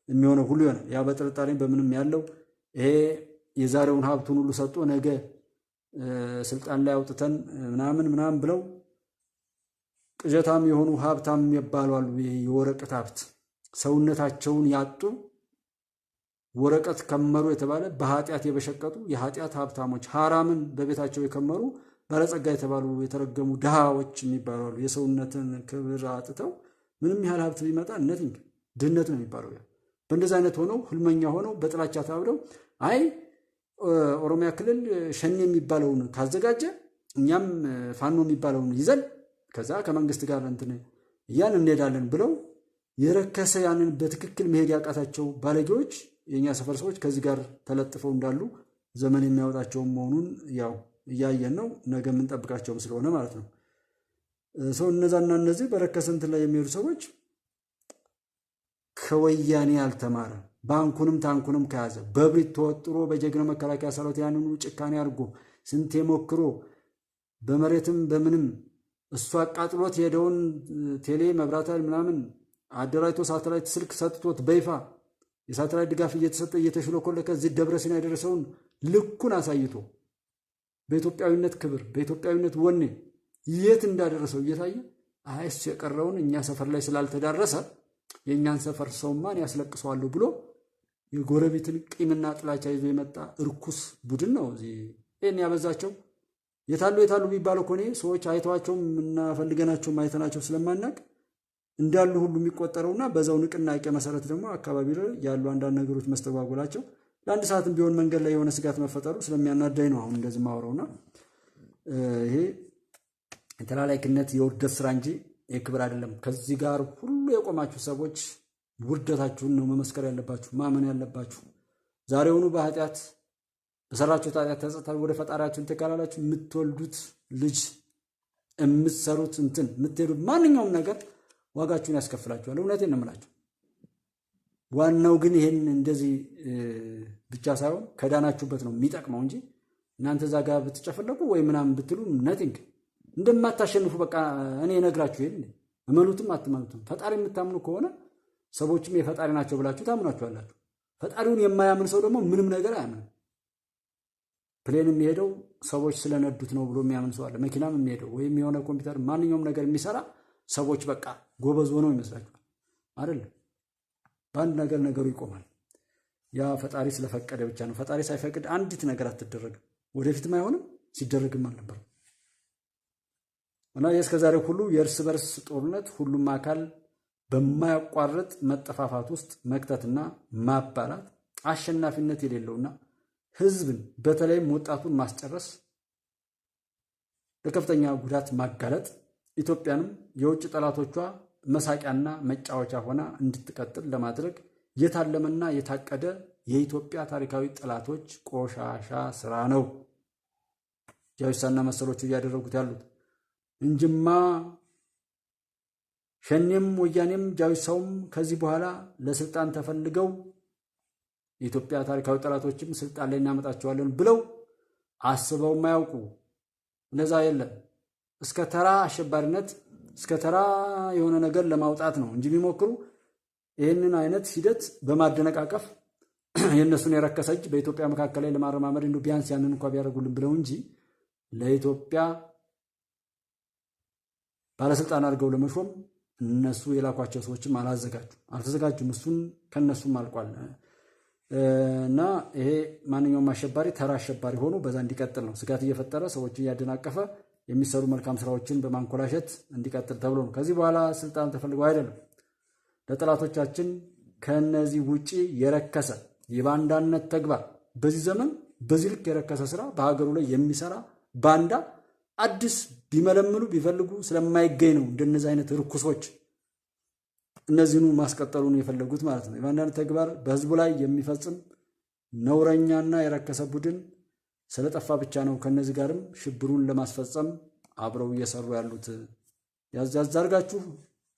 የሚሆነው ሁሉ ይሆናል። ያ በጥርጣሬ በምንም ያለው ይሄ የዛሬውን ሀብቱን ሁሉ ሰጥቶ ነገ ስልጣን ላይ አውጥተን ምናምን ብለው ቅዠታም የሆኑ ሀብታም የሚባሉ አሉ። የወረቀት ሀብት ሰውነታቸውን ያጡ ወረቀት ከመሩ የተባለ በኃጢአት የበሸቀጡ የኃጢአት ሀብታሞች፣ ሐራምን በቤታቸው የከመሩ ባለጸጋ የተባሉ የተረገሙ ድሃዎች የሚባሉ አሉ። የሰውነትን ክብር አጥተው ምንም ያህል ሀብት ቢመጣ ነቲንግ ድህነት ነው የሚባለው። በእንደዚህ አይነት ሆነው ህልመኛ ሆነው በጥላቻ ታብደው አይ ኦሮሚያ ክልል ሸኔ የሚባለውን ካዘጋጀ እኛም ፋኖ የሚባለውን ይዘን ከዛ ከመንግስት ጋር እንትን ያን እንሄዳለን ብለው የረከሰ ያንን በትክክል መሄድ ያቃታቸው ባለጌዎች የኛ ሰፈር ሰዎች ከዚህ ጋር ተለጥፈው እንዳሉ ዘመን የሚያወጣቸው መሆኑን ያው እያየን ነው። ነገ የምንጠብቃቸውም ስለሆነ ማለት ነው። ሰው እነዛና እነዚህ በረከሰ እንትን ላይ የሚሄዱ ሰዎች ከወያኔ ያልተማረ ባንኩንም ታንኩንም ከያዘ በብሪት ተወጥሮ በጀግና መከላከያ ሰራዊት ያንኑ ጭካኔ አድርጎ ስንቴ ሞክሮ በመሬትም በምንም እሱ አቃጥሎት ሄደውን ቴሌ መብራት ምናምን አደራጅቶ ሳተላይት ስልክ ሰጥቶት በይፋ የሳተላይት ድጋፍ እየተሰጠ እየተሽሎኮለከ እዚህ ደብረ ሲና የደረሰውን ልኩን አሳይቶ በኢትዮጵያዊነት ክብር በኢትዮጵያዊነት ወኔ የት እንዳደረሰው እየታየ አይስ የቀረውን እኛ ሰፈር ላይ ስላልተዳረሰ የእኛን ሰፈር ሰው ማን ያስለቅሰዋለሁ ብሎ የጎረቤትን ቂምና ጥላቻ ይዞ የመጣ እርኩስ ቡድን ነው። ይህን ያበዛቸው የታሉ ቢባለው እኮ ሰዎች አይተዋቸውም እና ፈልገናቸው አይተናቸው ስለማናቅ እንዳሉ ሁሉ የሚቆጠረውና በዛው ንቅናቄ መሰረት ደግሞ አካባቢ ላይ ያሉ አንዳንድ ነገሮች መስተጓጎላቸው ለአንድ ሰዓትም ቢሆን መንገድ ላይ የሆነ ስጋት መፈጠሩ ስለሚያናዳኝ ነው አሁን እንደዚህ ማወራውና ይሄ የተላላይክነት የውርደት ስራ እንጂ የክብር አይደለም። ከዚህ ጋር ሁሉ የቆማችሁ ሰዎች ውርደታችሁን ነው መመስከር ያለባችሁ፣ ማመን ያለባችሁ። ዛሬውኑ በኃጢአት በሰራችሁት ኃጢአት ተጸጽታችሁ ወደ ፈጣሪያችሁ ተካላላችሁ የምትወልዱት ልጅ የምትሰሩት እንትን የምትሄዱት ማንኛውም ነገር ዋጋችሁን ያስከፍላችኋል። እውነቴን ነው የምላችሁ። ዋናው ግን ይሄን እንደዚህ ብቻ ሳይሆን ከዳናችሁበት ነው የሚጠቅመው እንጂ እናንተ እዛ ጋር ብትጨፈለቁ ወይ ምናምን ብትሉ ነቲንግ እንደማታሸንፉ በቃ እኔ እነግራችሁ። ይሄን እመኑትም አትመኑትም ፈጣሪ የምታምኑ ከሆነ ሰዎችም የፈጣሪ ናቸው ብላችሁ ታምናችኋላችሁ። ፈጣሪውን የማያምን ሰው ደግሞ ምንም ነገር አያምንም። ፕሌን የሚሄደው ሰዎች ስለነዱት ነው ብሎ የሚያምን ሰው አለ። መኪናም የሚሄደው ወይም የሆነ ኮምፒውተር ማንኛውም ነገር የሚሰራ ሰዎች በቃ ጎበዝ ሆነው ይመስላችኋል። አይደለም። በአንድ ነገር ነገሩ ይቆማል። ያ ፈጣሪ ስለፈቀደ ብቻ ነው። ፈጣሪ ሳይፈቅድ አንዲት ነገር አትደረግም። ወደፊትም አይሆንም፣ ሲደረግም አልነበረም። እና የእስከዛሬው ሁሉ የእርስ በርስ ጦርነት ሁሉም አካል በማያቋርጥ መጠፋፋት ውስጥ መክተትና ማባላት አሸናፊነት የሌለውና ህዝብን በተለይም ወጣቱን ማስጨረስ ለከፍተኛ ጉዳት ማጋለጥ ኢትዮጵያንም የውጭ ጠላቶቿ መሳቂያና መጫወቻ ሆና እንድትቀጥል ለማድረግ የታለመና የታቀደ የኢትዮጵያ ታሪካዊ ጠላቶች ቆሻሻ ስራ ነው ጃዊሳና መሰሎቹ እያደረጉት ያሉት እንጅማ ሸኔም ወያኔም ጃዊሳውም ከዚህ በኋላ ለስልጣን ተፈልገው የኢትዮጵያ ታሪካዊ ጠላቶችም ስልጣን ላይ እናመጣቸዋለን ብለው አስበው የማያውቁ እንደዛ የለም። እስከ ተራ አሸባሪነት እስከ ተራ የሆነ ነገር ለማውጣት ነው እንጂ የሚሞክሩ ይህንን አይነት ሂደት በማደነቃቀፍ የእነሱን የረከሰ እጅ በኢትዮጵያ መካከል ላይ ለማረማመድ እንደው ቢያንስ ያንን እንኳ ቢያደርጉልን ብለው እንጂ ለኢትዮጵያ ባለስልጣን አድርገው ለመሾም እነሱ የላኳቸው ሰዎችም አልተዘጋጁም። እሱን ከነሱም አልቋል። እና ይሄ ማንኛውም አሸባሪ ተራ አሸባሪ ሆኖ በዛ እንዲቀጥል ነው ስጋት እየፈጠረ ሰዎችን እያደናቀፈ የሚሰሩ መልካም ስራዎችን በማንኮላሸት እንዲቀጥል ተብሎ ነው። ከዚህ በኋላ ስልጣን ተፈልገው አይደለም። ለጠላቶቻችን ከነዚህ ውጪ የረከሰ የባንዳነት ተግባር በዚህ ዘመን በዚህ ልክ የረከሰ ስራ በሀገሩ ላይ የሚሰራ ባንዳ አዲስ ቢመለምሉ ቢፈልጉ ስለማይገኝ ነው እንደነዚህ አይነት ርኩሶች እነዚህኑ ማስቀጠሉን የፈለጉት ማለት ነው። የባንዳነት ተግባር በህዝቡ ላይ የሚፈጽም ነውረኛና የረከሰ ቡድን ስለጠፋ ብቻ ነው ከነዚህ ጋርም ሽብሩን ለማስፈጸም አብረው እየሰሩ ያሉት። ያዛርጋችሁ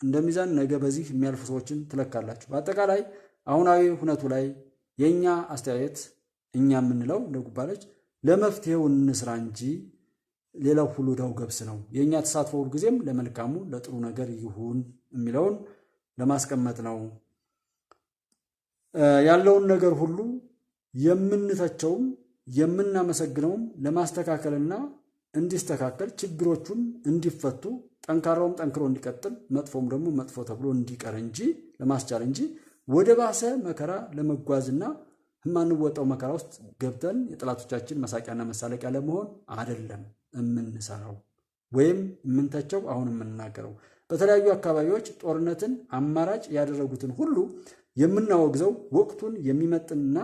እንደሚዛን ነገ በዚህ የሚያልፉ ሰዎችን ትለካላችሁ። በአጠቃላይ አሁናዊ ሁነቱ ላይ የኛ አስተያየት እኛ የምንለው እንደጉባለች ለመፍትሄው እንስራ እንጂ ሌላው ሁሉ ዳው ገብስ ነው። የኛ ተሳትፎ ሁሉ ጊዜም ለመልካሙ ለጥሩ ነገር ይሁን የሚለውን ለማስቀመጥ ነው። ያለውን ነገር ሁሉ የምንተቸውም የምናመሰግነውም ለማስተካከልና እንዲስተካከል ችግሮቹም እንዲፈቱ ጠንካራውም ጠንክሮ እንዲቀጥል መጥፎም ደግሞ መጥፎ ተብሎ እንዲቀር እንጂ ለማስቻል እንጂ ወደ ባሰ መከራ ለመጓዝና የማንወጣው መከራ ውስጥ ገብተን የጠላቶቻችን መሳቂያና መሳለቂያ ለመሆን አይደለም የምንሰራው ወይም የምንተቸው። አሁን የምንናገረው በተለያዩ አካባቢዎች ጦርነትን አማራጭ ያደረጉትን ሁሉ የምናወግዘው ወቅቱን የሚመጥንና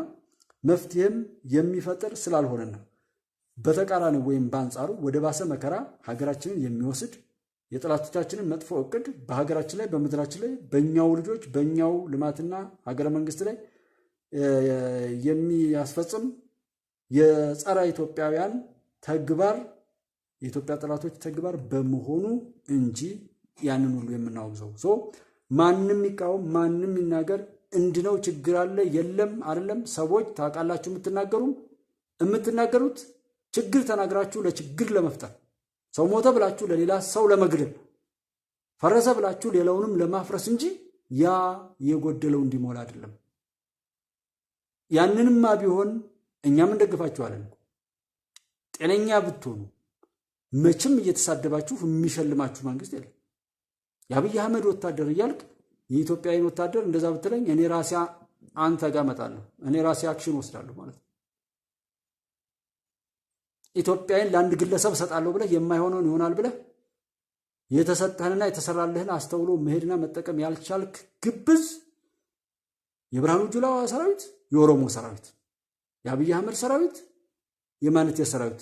መፍትሄም የሚፈጥር ስላልሆነና በተቃራኒ ወይም በአንጻሩ ወደ ባሰ መከራ ሀገራችንን የሚወስድ የጠላቶቻችንን መጥፎ እቅድ በሀገራችን ላይ በምድራችን ላይ በእኛው ልጆች በእኛው ልማትና ሀገረ መንግስት ላይ የሚያስፈጽም የጸረ ኢትዮጵያውያን ተግባር የኢትዮጵያ ጠላቶች ተግባር በመሆኑ እንጂ ያንን ሁሉ የምናወግዘው ማንም ይቃወም ማንም ይናገር እንድነው ችግር አለ የለም አይደለም። ሰዎች ታውቃላችሁ የምትናገሩት ችግር ተናግራችሁ ለችግር ለመፍጠር ሰው ሞተ ብላችሁ ለሌላ ሰው ለመግደል ፈረሰ ብላችሁ ሌላውንም ለማፍረስ እንጂ ያ የጎደለው እንዲሞላ አይደለም። ያንንማ ቢሆን እኛም እንደግፋችኋለን። ጤነኛ ብትሆኑ መቼም እየተሳደባችሁ የሚሸልማችሁ መንግስት የለም። የአብይ አህመድ ወታደር እያልክ የኢትዮጵያዊን ወታደር እንደዛ ብትለኝ እኔ ራሴ አንተ ጋር እመጣለሁ፣ እኔ ራሴ አክሽን ወስዳለሁ ማለት ነው። ኢትዮጵያን ለአንድ ግለሰብ ሰጣለሁ ብለህ የማይሆነውን ይሆናል ብለህ የተሰጠህንና የተሰራልህን አስተውሎ መሄድና መጠቀም ያልቻልክ ግብዝ የብርሃኑ ጁላ ሰራዊት፣ የኦሮሞ ሰራዊት፣ የአብይ አህመድ ሰራዊት፣ የማንት ሰራዊት፣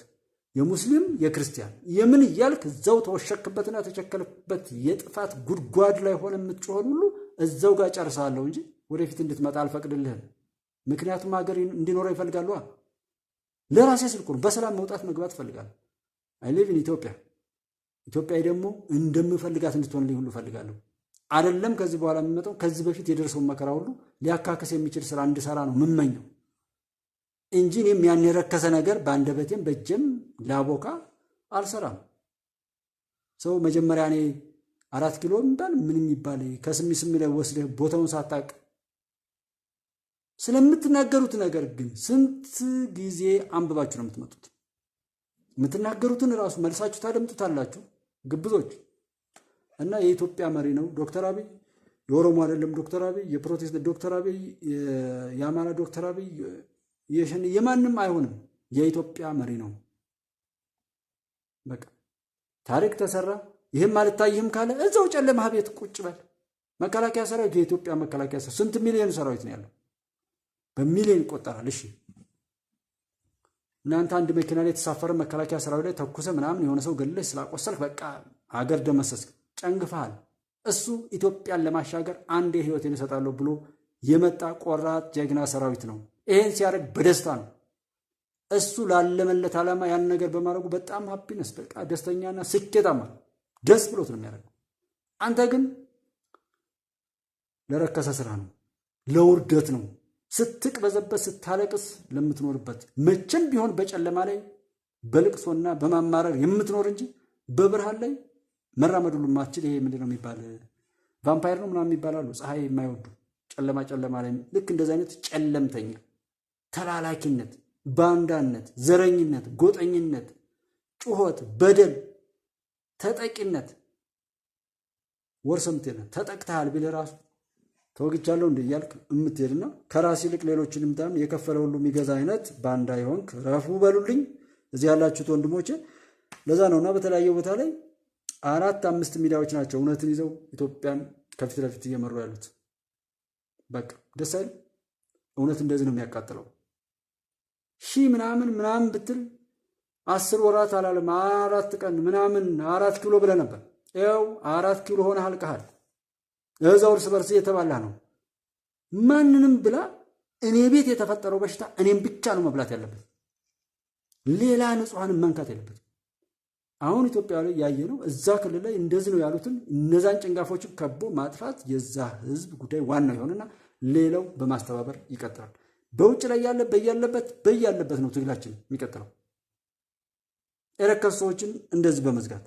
የሙስሊም የክርስቲያን የምን እያልክ እዛው ተወሸክበትና ተቸከልበት የጥፋት ጉድጓድ ላይ ሆነ የምትጮኸን ሁሉ እዛው ጋር ጨርሳለሁ እንጂ ወደፊት እንድትመጣ አልፈቅድልህም። ምክንያቱም ሀገር እንዲኖረው ይፈልጋሉ። ለራሴ ስልኩ በሰላም መውጣት መግባት ፈልጋለሁ። አይ ሊቭ ኢን ኢትዮጵያ። ኢትዮጵያ ደግሞ እንደምፈልጋት እንድትሆንልኝ ሁሉ ፈልጋለሁ። አይደለም ከዚህ በኋላ የሚመጣው ከዚህ በፊት የደረሰውን መከራ ሁሉ ሊያካክስ የሚችል ስራ እንድሰራ ነው የምመኘው እንጂ እኔም ያን የረከሰ ነገር በአንደበቴም በእጄም ላቦካ አልሰራም። ሰው መጀመሪያ እኔ 4 ኪሎ የሚባል ምን የሚባል ከስሚ ላይ ወስደህ ቦታውን ሳታቅ ስለምትናገሩት ነገር ግን ስንት ጊዜ አንብባችሁ ነው የምትመጡት። የምትናገሩትን ራሱ መልሳችሁ ታደምጡታላችሁ ግብዞች። እና የኢትዮጵያ መሪ ነው ዶክተር አብይ። የኦሮሞ አይደለም ዶክተር አብይ፣ የፕሮቴስታንት ዶክተር አብይ፣ የአማራ ዶክተር አብይ፣ የማንም አይሆንም። የኢትዮጵያ መሪ ነው። በቃ ታሪክ ተሰራ። ይህም አልታይህም ካለ እዛው ጨለማ ቤት ቁጭ በል። መከላከያ ሰራዊት የኢትዮጵያ መከላከያ ሰራዊት ስንት ሚሊዮን ሰራዊት ነው ያለው? በሚሊዮን ይቆጠራል። እሺ እናንተ አንድ መኪና ላይ የተሳፈረ መከላከያ ሰራዊት ላይ ተኩሰ ምናምን የሆነ ሰው ገለሽ ስላቆሰልክ በቃ ሀገር ደመሰስክ፣ ጨንግፈሃል። እሱ ኢትዮጵያን ለማሻገር አንዴ ህይወቴን እሰጣለሁ ብሎ የመጣ ቆራጥ ጀግና ሰራዊት ነው። ይሄን ሲያደርግ በደስታ ነው። እሱ ላለመለት ዓላማ ያን ነገር በማድረጉ በጣም ሃፒነስ በቃ ደስተኛና ስኬታማ ደስ ብሎት ነው የሚያደርገው። አንተ ግን ለረከሰ ስራ ነው፣ ለውርደት ነው፣ ስትቅበዘበት ስታለቅስ ለምትኖርበት መቼም ቢሆን በጨለማ ላይ በልቅሶና በማማረር የምትኖር እንጂ በብርሃን ላይ መራመድ ሁሉ ማትችል። ይሄ ምንድነው የሚባል ቫምፓየር ነው ምናምን ይባላሉ፣ ፀሐይ የማይወዱ ጨለማ ላይ ልክ እንደዚህ አይነት ጨለምተኛ፣ ተላላኪነት፣ ባንዳነት፣ ዘረኝነት፣ ጎጠኝነት፣ ጩኸት፣ በደል፣ ተጠቂነት ወርሰምቴና ተጠቅተሃል ቢል ራሱ ተወግቻለሁ እንደ እያልክ የምትሄድና ከራስ ይልቅ ሌሎችን ምታም የከፈለ ሁሉ የሚገዛ አይነት ባንዳ ይሆንክ ረፉ በሉልኝ እዚህ ያላችሁት ወንድሞቼ። ለዛ ነውና በተለያየ ቦታ ላይ 4-5 ሚዲያዎች ናቸው እውነትን ይዘው ኢትዮጵያን ከፊት ለፊት እየመሩ ያሉት። በቃ ደስ አይል? እውነት እንደዚህ ነው የሚያቃጥለው። ሺህ ምናምን ብትል 10 ወራት አላለም 4 ቀን ምናምን 4 ኪሎ ብለህ ነበር። ያው 4 ኪሎ ሆነ አልቀሃል። እዛው እርስ በርስ እየተባላ ነው። ማንንም ብላ እኔ ቤት የተፈጠረው በሽታ እኔም ብቻ ነው መብላት ያለበት፣ ሌላ ንጹሐንን መንካት የለበት። አሁን ኢትዮጵያ ላይ ያየ ነው። እዛ ክልል ላይ እንደዚህ ነው ያሉትን እነዛን ጭንጋፎችን ከቦ ማጥፋት የዛ ህዝብ ጉዳይ ዋናው ይሆንና ሌላው በማስተባበር ይቀጥላል። በውጭ ላይ ያለ በያለበት ነው ትግላችን የሚቀጥለው። የረከሱ ሰዎችን እንደዚህ በመዝጋት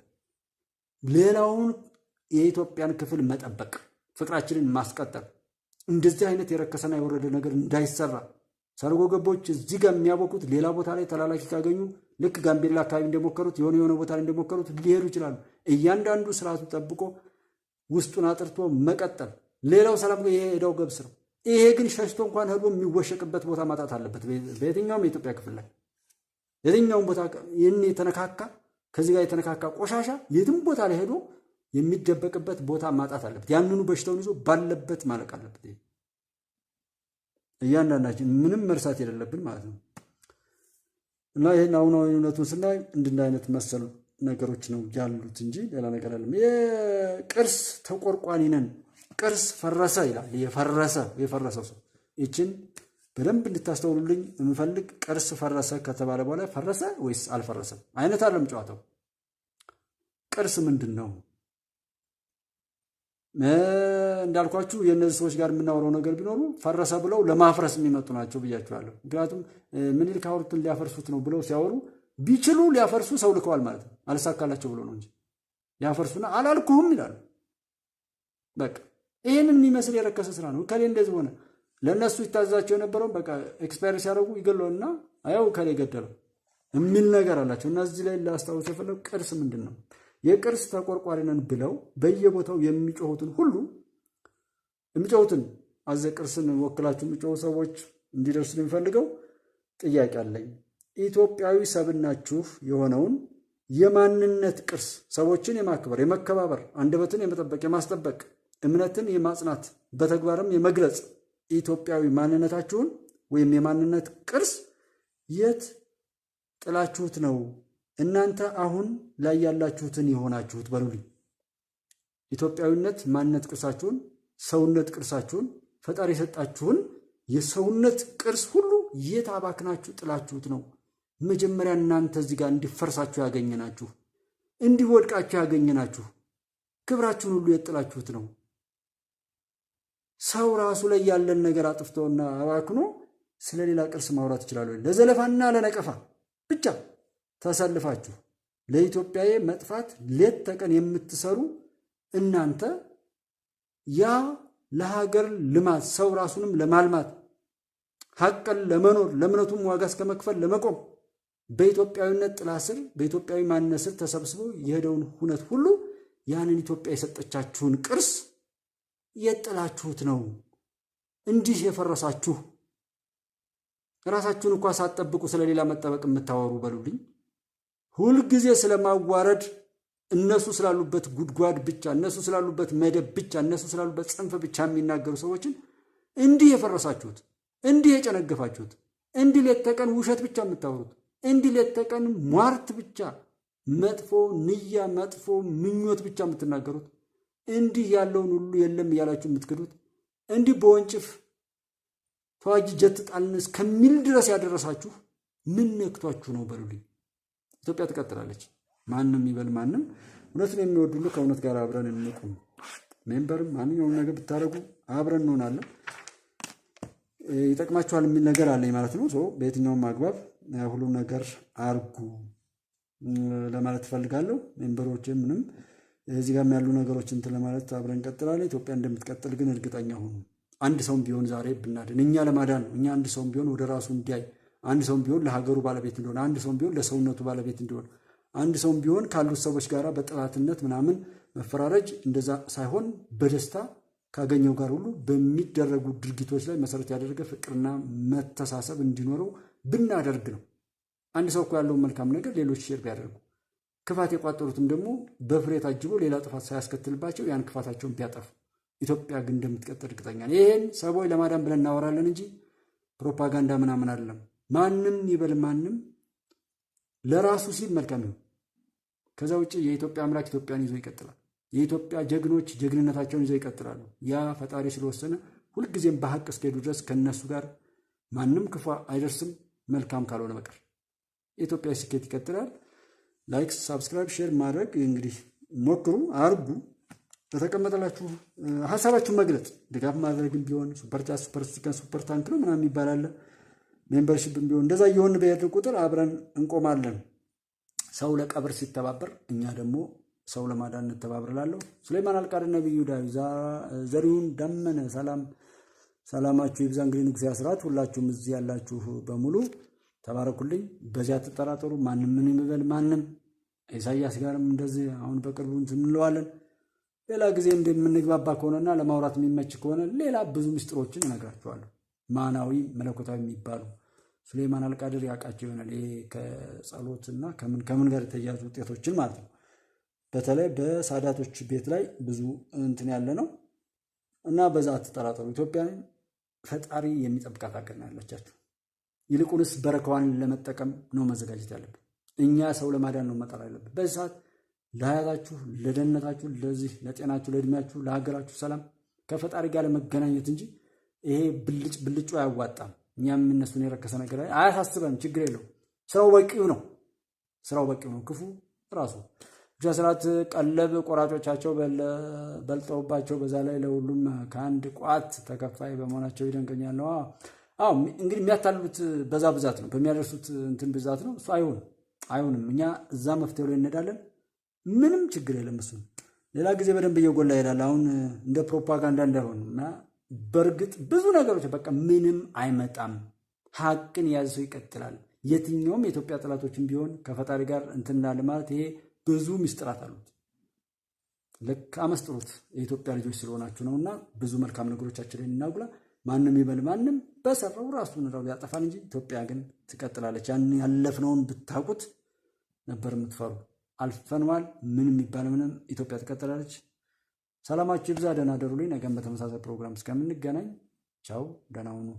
ሌላውን የኢትዮጵያን ክፍል መጠበቅ፣ ፍቅራችንን ማስቀጠል፣ እንደዚህ አይነት የረከሰና የወረደ ነገር እንዳይሰራ ሰርጎ ገቦች እዚህ ጋር የሚያቦኩት ሌላ ቦታ ላይ ተላላኪ ካገኙ ልክ ጋምቤላ አካባቢ እንደሞከሩት የሆነ ቦታ ላይ እንደሞከሩት ሊሄዱ ይችላሉ። እያንዳንዱ ስርዓቱ ጠብቆ ውስጡን አጥርቶ መቀጠል። ሌላው ሰላም ነው። ይሄ ሄዳው ገብስ ነው። ይሄ ግን ሸሽቶ እንኳን ሄዶ የሚወሸቅበት ቦታ ማጣት አለበት። በየትኛውም የኢትዮጵያ ክፍል ላይ የትኛውም ቦታ ይህን የተነካካ ከዚህ ጋር የተነካካ ቆሻሻ የትም ቦታ ላይ ሄዶ የሚደበቅበት ቦታ ማጣት አለበት። ያንኑ በሽታውን ይዞ ባለበት ማለቅ አለበት። እያንዳንዳችን ምንም መርሳት የሌለብን ማለት ነው። እና ይህን አሁናዊ እውነቱን ስናይ እንድንድ አይነት መሰሉ ነገሮች ነው ያሉት እንጂ ሌላ ነገር አለም። የቅርስ ተቆርቋሪ ነን፣ ቅርስ ፈረሰ ይላል። የፈረሰው ሰው ይችን በደንብ እንድታስተውሉልኝ የምፈልግ። ቅርስ ፈረሰ ከተባለ በኋላ ፈረሰ ወይስ አልፈረሰም አይነት አለም ጨዋታው። ቅርስ ምንድን ነው? እንዳልኳችሁ የእነዚህ ሰዎች ጋር የምናወራው ነገር ቢኖሩ ፈረሰ ብለው ለማፍረስ የሚመጡ ናቸው ብያችኋለሁ። ምክንያቱም ምኒልክ ሐውልቱን ሊያፈርሱት ነው ብለው ሲያወሩ ቢችሉ ሊያፈርሱ ሰው ልከዋል ማለት ነው። አልሳካላቸው ብሎ ነው እንጂ ሊያፈርሱና አላልኩህም ይላሉ። በቃ ይህንን የሚመስል የረከሰ ስራ ነው። ከሌ እንደዚህ ሆነ። ለእነሱ ይታዛቸው የነበረውን በቃ ኤክስፓየር ሲያደርጉ ይገለውና አያው ከሌ ገደለው የሚል ነገር አላቸው። እና እዚህ ላይ ላስታውስ የፈለጉ ቅርስ ምንድን ነው? የቅርስ ተቆርቋሪ ነን ብለው በየቦታው የሚጮሁትን ሁሉ የሚጮሁትን አዘ ቅርስን ወክላችሁ የሚጮሁ ሰዎች እንዲደርሱ የሚፈልገው ጥያቄ አለኝ። ኢትዮጵያዊ ሰብናችሁ የሆነውን የማንነት ቅርስ ሰዎችን የማክበር የመከባበር፣ አንደበትን የመጠበቅ የማስጠበቅ፣ እምነትን የማጽናት በተግባርም የመግለጽ ኢትዮጵያዊ ማንነታችሁን ወይም የማንነት ቅርስ የት ጥላችሁት ነው እናንተ አሁን ላይ ያላችሁትን የሆናችሁት? በሉልኝ። ኢትዮጵያዊነት ማንነት ቅርሳችሁን፣ ሰውነት ቅርሳችሁን፣ ፈጣሪ የሰጣችሁን የሰውነት ቅርስ ሁሉ የት አባክናችሁ ጥላችሁት ነው? መጀመሪያ እናንተ እዚህ ጋር እንዲፈርሳችሁ ያገኘናችሁ፣ እንዲወድቃችሁ ያገኘናችሁ ክብራችሁን ሁሉ የጥላችሁት ነው። ሰው ራሱ ላይ ያለን ነገር አጥፍቶና አባክኖ ስለሌላ ቅርስ ማውራት ይችላል ወይ? ለዘለፋና ለነቀፋ ብቻ ተሰልፋችሁ ለኢትዮጵያዬ መጥፋት ሌት ተቀን የምትሰሩ እናንተ ያ ለሀገር ልማት ሰው ራሱንም ለማልማት ሀቅን ለመኖር ለእምነቱም ዋጋ እስከ መክፈል ለመቆም በኢትዮጵያዊነት ጥላ ስር በኢትዮጵያዊ ማንነት ስር ተሰብስበው የሄደውን ሁነት ሁሉ ያንን ኢትዮጵያ የሰጠቻችሁን ቅርስ የጥላችሁት ነው። እንዲህ የፈረሳችሁ ራሳችሁን እንኳን ሳትጠብቁ ስለሌላ መጠበቅ የምታወሩ በሉልኝ። ሁልጊዜ ስለማዋረድ እነሱ ስላሉበት ጉድጓድ ብቻ፣ እነሱ ስላሉበት መደብ ብቻ፣ እነሱ ስላሉበት ጽንፍ ብቻ የሚናገሩ ሰዎችን እንዲህ የፈረሳችሁት፣ እንዲህ የጨነገፋችሁት፣ እንዲህ ሌት ተቀን ውሸት ብቻ የምታወሩት፣ እንዲህ ሌት ተቀን ሟርት ብቻ፣ መጥፎ ንያ፣ መጥፎ ምኞት ብቻ የምትናገሩት፣ እንዲህ ያለውን ሁሉ የለም እያላችሁ የምትክዱት፣ እንዲህ በወንጭፍ ተዋጊ ጀት ጣልን እስከሚል ድረስ ያደረሳችሁ ምን ነክቷችሁ ነው በሉልኝ። ኢትዮጵያ ትቀጥላለች። ማንም ይበል ማንም። እውነትን የሚወዱ ሁሉ ከእውነት ጋር አብረን እንቁም። ሜምበርም ማንኛውም ነገር ብታደርጉ አብረን እንሆናለን። ይጠቅማችኋል የሚል ነገር አለኝ ማለት ነው። በየትኛውም አግባብ ሁሉም ነገር አርጉ ለማለት እፈልጋለሁ። ሜምበሮች ምንም እዚህ ጋር ያሉ ነገሮች እንትን ለማለት አብረን እንቀጥላለን። ኢትዮጵያ እንደምትቀጥል ግን እርግጠኛ ሁኑ። አንድ ሰውም ቢሆን ዛሬ ብናድን እኛ ለማዳን ነው። እኛ አንድ ሰውም ቢሆን ወደ ራሱ እንዲያይ፣ አንድ ሰውም ቢሆን ለሀገሩ ባለቤት እንዲሆን፣ አንድ ሰውም ቢሆን ለሰውነቱ ባለቤት እንዲሆን፣ አንድ ሰውም ቢሆን ካሉት ሰዎች ጋር በጥላትነት ምናምን መፈራረጅ እንደዛ ሳይሆን በደስታ ካገኘው ጋር ሁሉ በሚደረጉ ድርጊቶች ላይ መሰረት ያደረገ ፍቅርና መተሳሰብ እንዲኖረው ብናደርግ ነው። አንድ ሰው እኮ ያለውን መልካም ነገር ሌሎች ሼር ቢያደርጉ፣ ክፋት የቋጠሩትም ደግሞ በፍሬ ታጅቦ ሌላ ጥፋት ሳያስከትልባቸው ያን ክፋታቸውን ቢያጠፉ፣ ኢትዮጵያ ግን እንደምትቀጥል እርግጠኛ ነኝ። ይሄን ሰዎች ለማዳን ብለን እናወራለን እንጂ ፕሮፓጋንዳ ምናምን አይደለም። ማንም ይበል ማንም ለራሱ ሲል መልካም ይሁን። ከዛ ውጭ የኢትዮጵያ አምላክ ኢትዮጵያን ይዞ ይቀጥላል። የኢትዮጵያ ጀግኖች ጀግንነታቸውን ይዘው ይቀጥላሉ። ያ ፈጣሪ ስለወሰነ ሁልጊዜም በሀቅ እስከሄዱ ድረስ ከነሱ ጋር ማንም ክፉ አይደርስም፣ መልካም ካልሆነ በቀር። የኢትዮጵያ ስኬት ይቀጥላል። ላይክ፣ ሳብስክራይብ፣ ሼር ማድረግ እንግዲህ ሞክሩ፣ አርጉ። ለተቀመጠላችሁ ሀሳባችሁን መግለጽ ድጋፍ ማድረግም ቢሆን ሱፐር ቻት፣ ሱፐር ስቲከር፣ ሱፐር ታንክ ነው ምናምን ይባላል። ሜምበርሺፕም ቢሆን እንደዛ እየሆን በሄድ ቁጥር አብረን እንቆማለን። ሰው ለቀብር ሲተባበር እኛ ደግሞ ሰው ለማዳን እንተባብርላለሁ። ሱሌማን አልቃድ፣ ነብዩ ዳዊት፣ ዘሪሁን ዳመነ ሰላማችሁ ይብዛ። እንግዲህ ንጉሴ አስራት፣ ሁላችሁም እዚህ ያላችሁ በሙሉ ተባረኩልኝ። በዚያ ትጠራጠሩ። ማንም ምን ይበል ማንም። ኢሳያስ ጋርም እንደዚህ አሁን በቅርቡ እንለዋለን። ሌላ ጊዜ እንደምንግባባ ከሆነና ለማውራት የሚመች ከሆነ ሌላ ብዙ ምስጢሮችን እነግራችኋለሁ። ማናዊ መለኮታዊ የሚባሉ ሱሌማን አልቃድር ያውቃቸው ይሆናል። ይሄ ከጸሎትና ከምን ጋር የተያያዙ ውጤቶችን ማለት ነው። በተለይ በሳዳቶች ቤት ላይ ብዙ እንትን ያለ ነው እና በዛ አትጠራጠሩ። ኢትዮጵያን ፈጣሪ የሚጠብቃት ሀገር ነው ያለቻችሁ። ይልቁንስ በረከዋን ለመጠቀም ነው መዘጋጀት ያለብን። እኛ ሰው ለማዳን ነው መጣር ያለብን። በዚህ ሰዓት ለሀያታችሁ፣ ለደህንነታችሁ፣ ለዚህ ለጤናችሁ፣ ለእድሜያችሁ፣ ለሀገራችሁ ሰላም ከፈጣሪ ጋር ለመገናኘት እንጂ ይሄ ብልጩ አያዋጣም። እኛም እነሱን የረከሰ ነገር አያሳስበንም። ችግር የለው። ስራው በቂው ነው። ክፉ ራሱ ስርዓት ቀለብ ቆራጮቻቸው በልጠውባቸው በዛ ላይ ለሁሉም ከአንድ ቋት ተከፋይ በመሆናቸው ይደንቀኛል ነው። እንግዲህ የሚያታልሉት በዛ ብዛት ነው፣ በሚያደርሱት እንትን ብዛት ነው። እሱ አይሆንም። እኛ እዛ መፍትሄው ላይ እንሄዳለን። ምንም ችግር የለም። እሱ ሌላ ጊዜ በደንብ እየጎላ ይሄዳል። አሁን እንደ ፕሮፓጋንዳ እንዳይሆን እና በእርግጥ ብዙ ነገሮች በቃ ምንም አይመጣም። ሀቅን የያዘ ሰው ይቀጥላል። የትኛውም የኢትዮጵያ ጠላቶችን ቢሆን ከፈጣሪ ጋር እንትን እንዳለ ማለት ይሄ ብዙ ሚስጥራት አሉት። ልክ አመስጥሩት የኢትዮጵያ ልጆች ስለሆናችሁ ነውና ብዙ መልካም ነገሮቻችን ላይ እናጉላ። ማንም ይበል ማንም በሰራው ራሱን ነው ያጠፋል እንጂ ኢትዮጵያ ግን ትቀጥላለች። ያን ያለፍነውን ብታውቁት ነበር የምትፈሩ። አልፈንዋል። ምን የሚባል ምንም። ኢትዮጵያ ትቀጥላለች። ሰላማችሁ ይብዛ። ደህና ደሩልኝ። ነገም በተመሳሳይ ፕሮግራም እስከምንገናኝ ቻው፣ ደህና ሁኑ።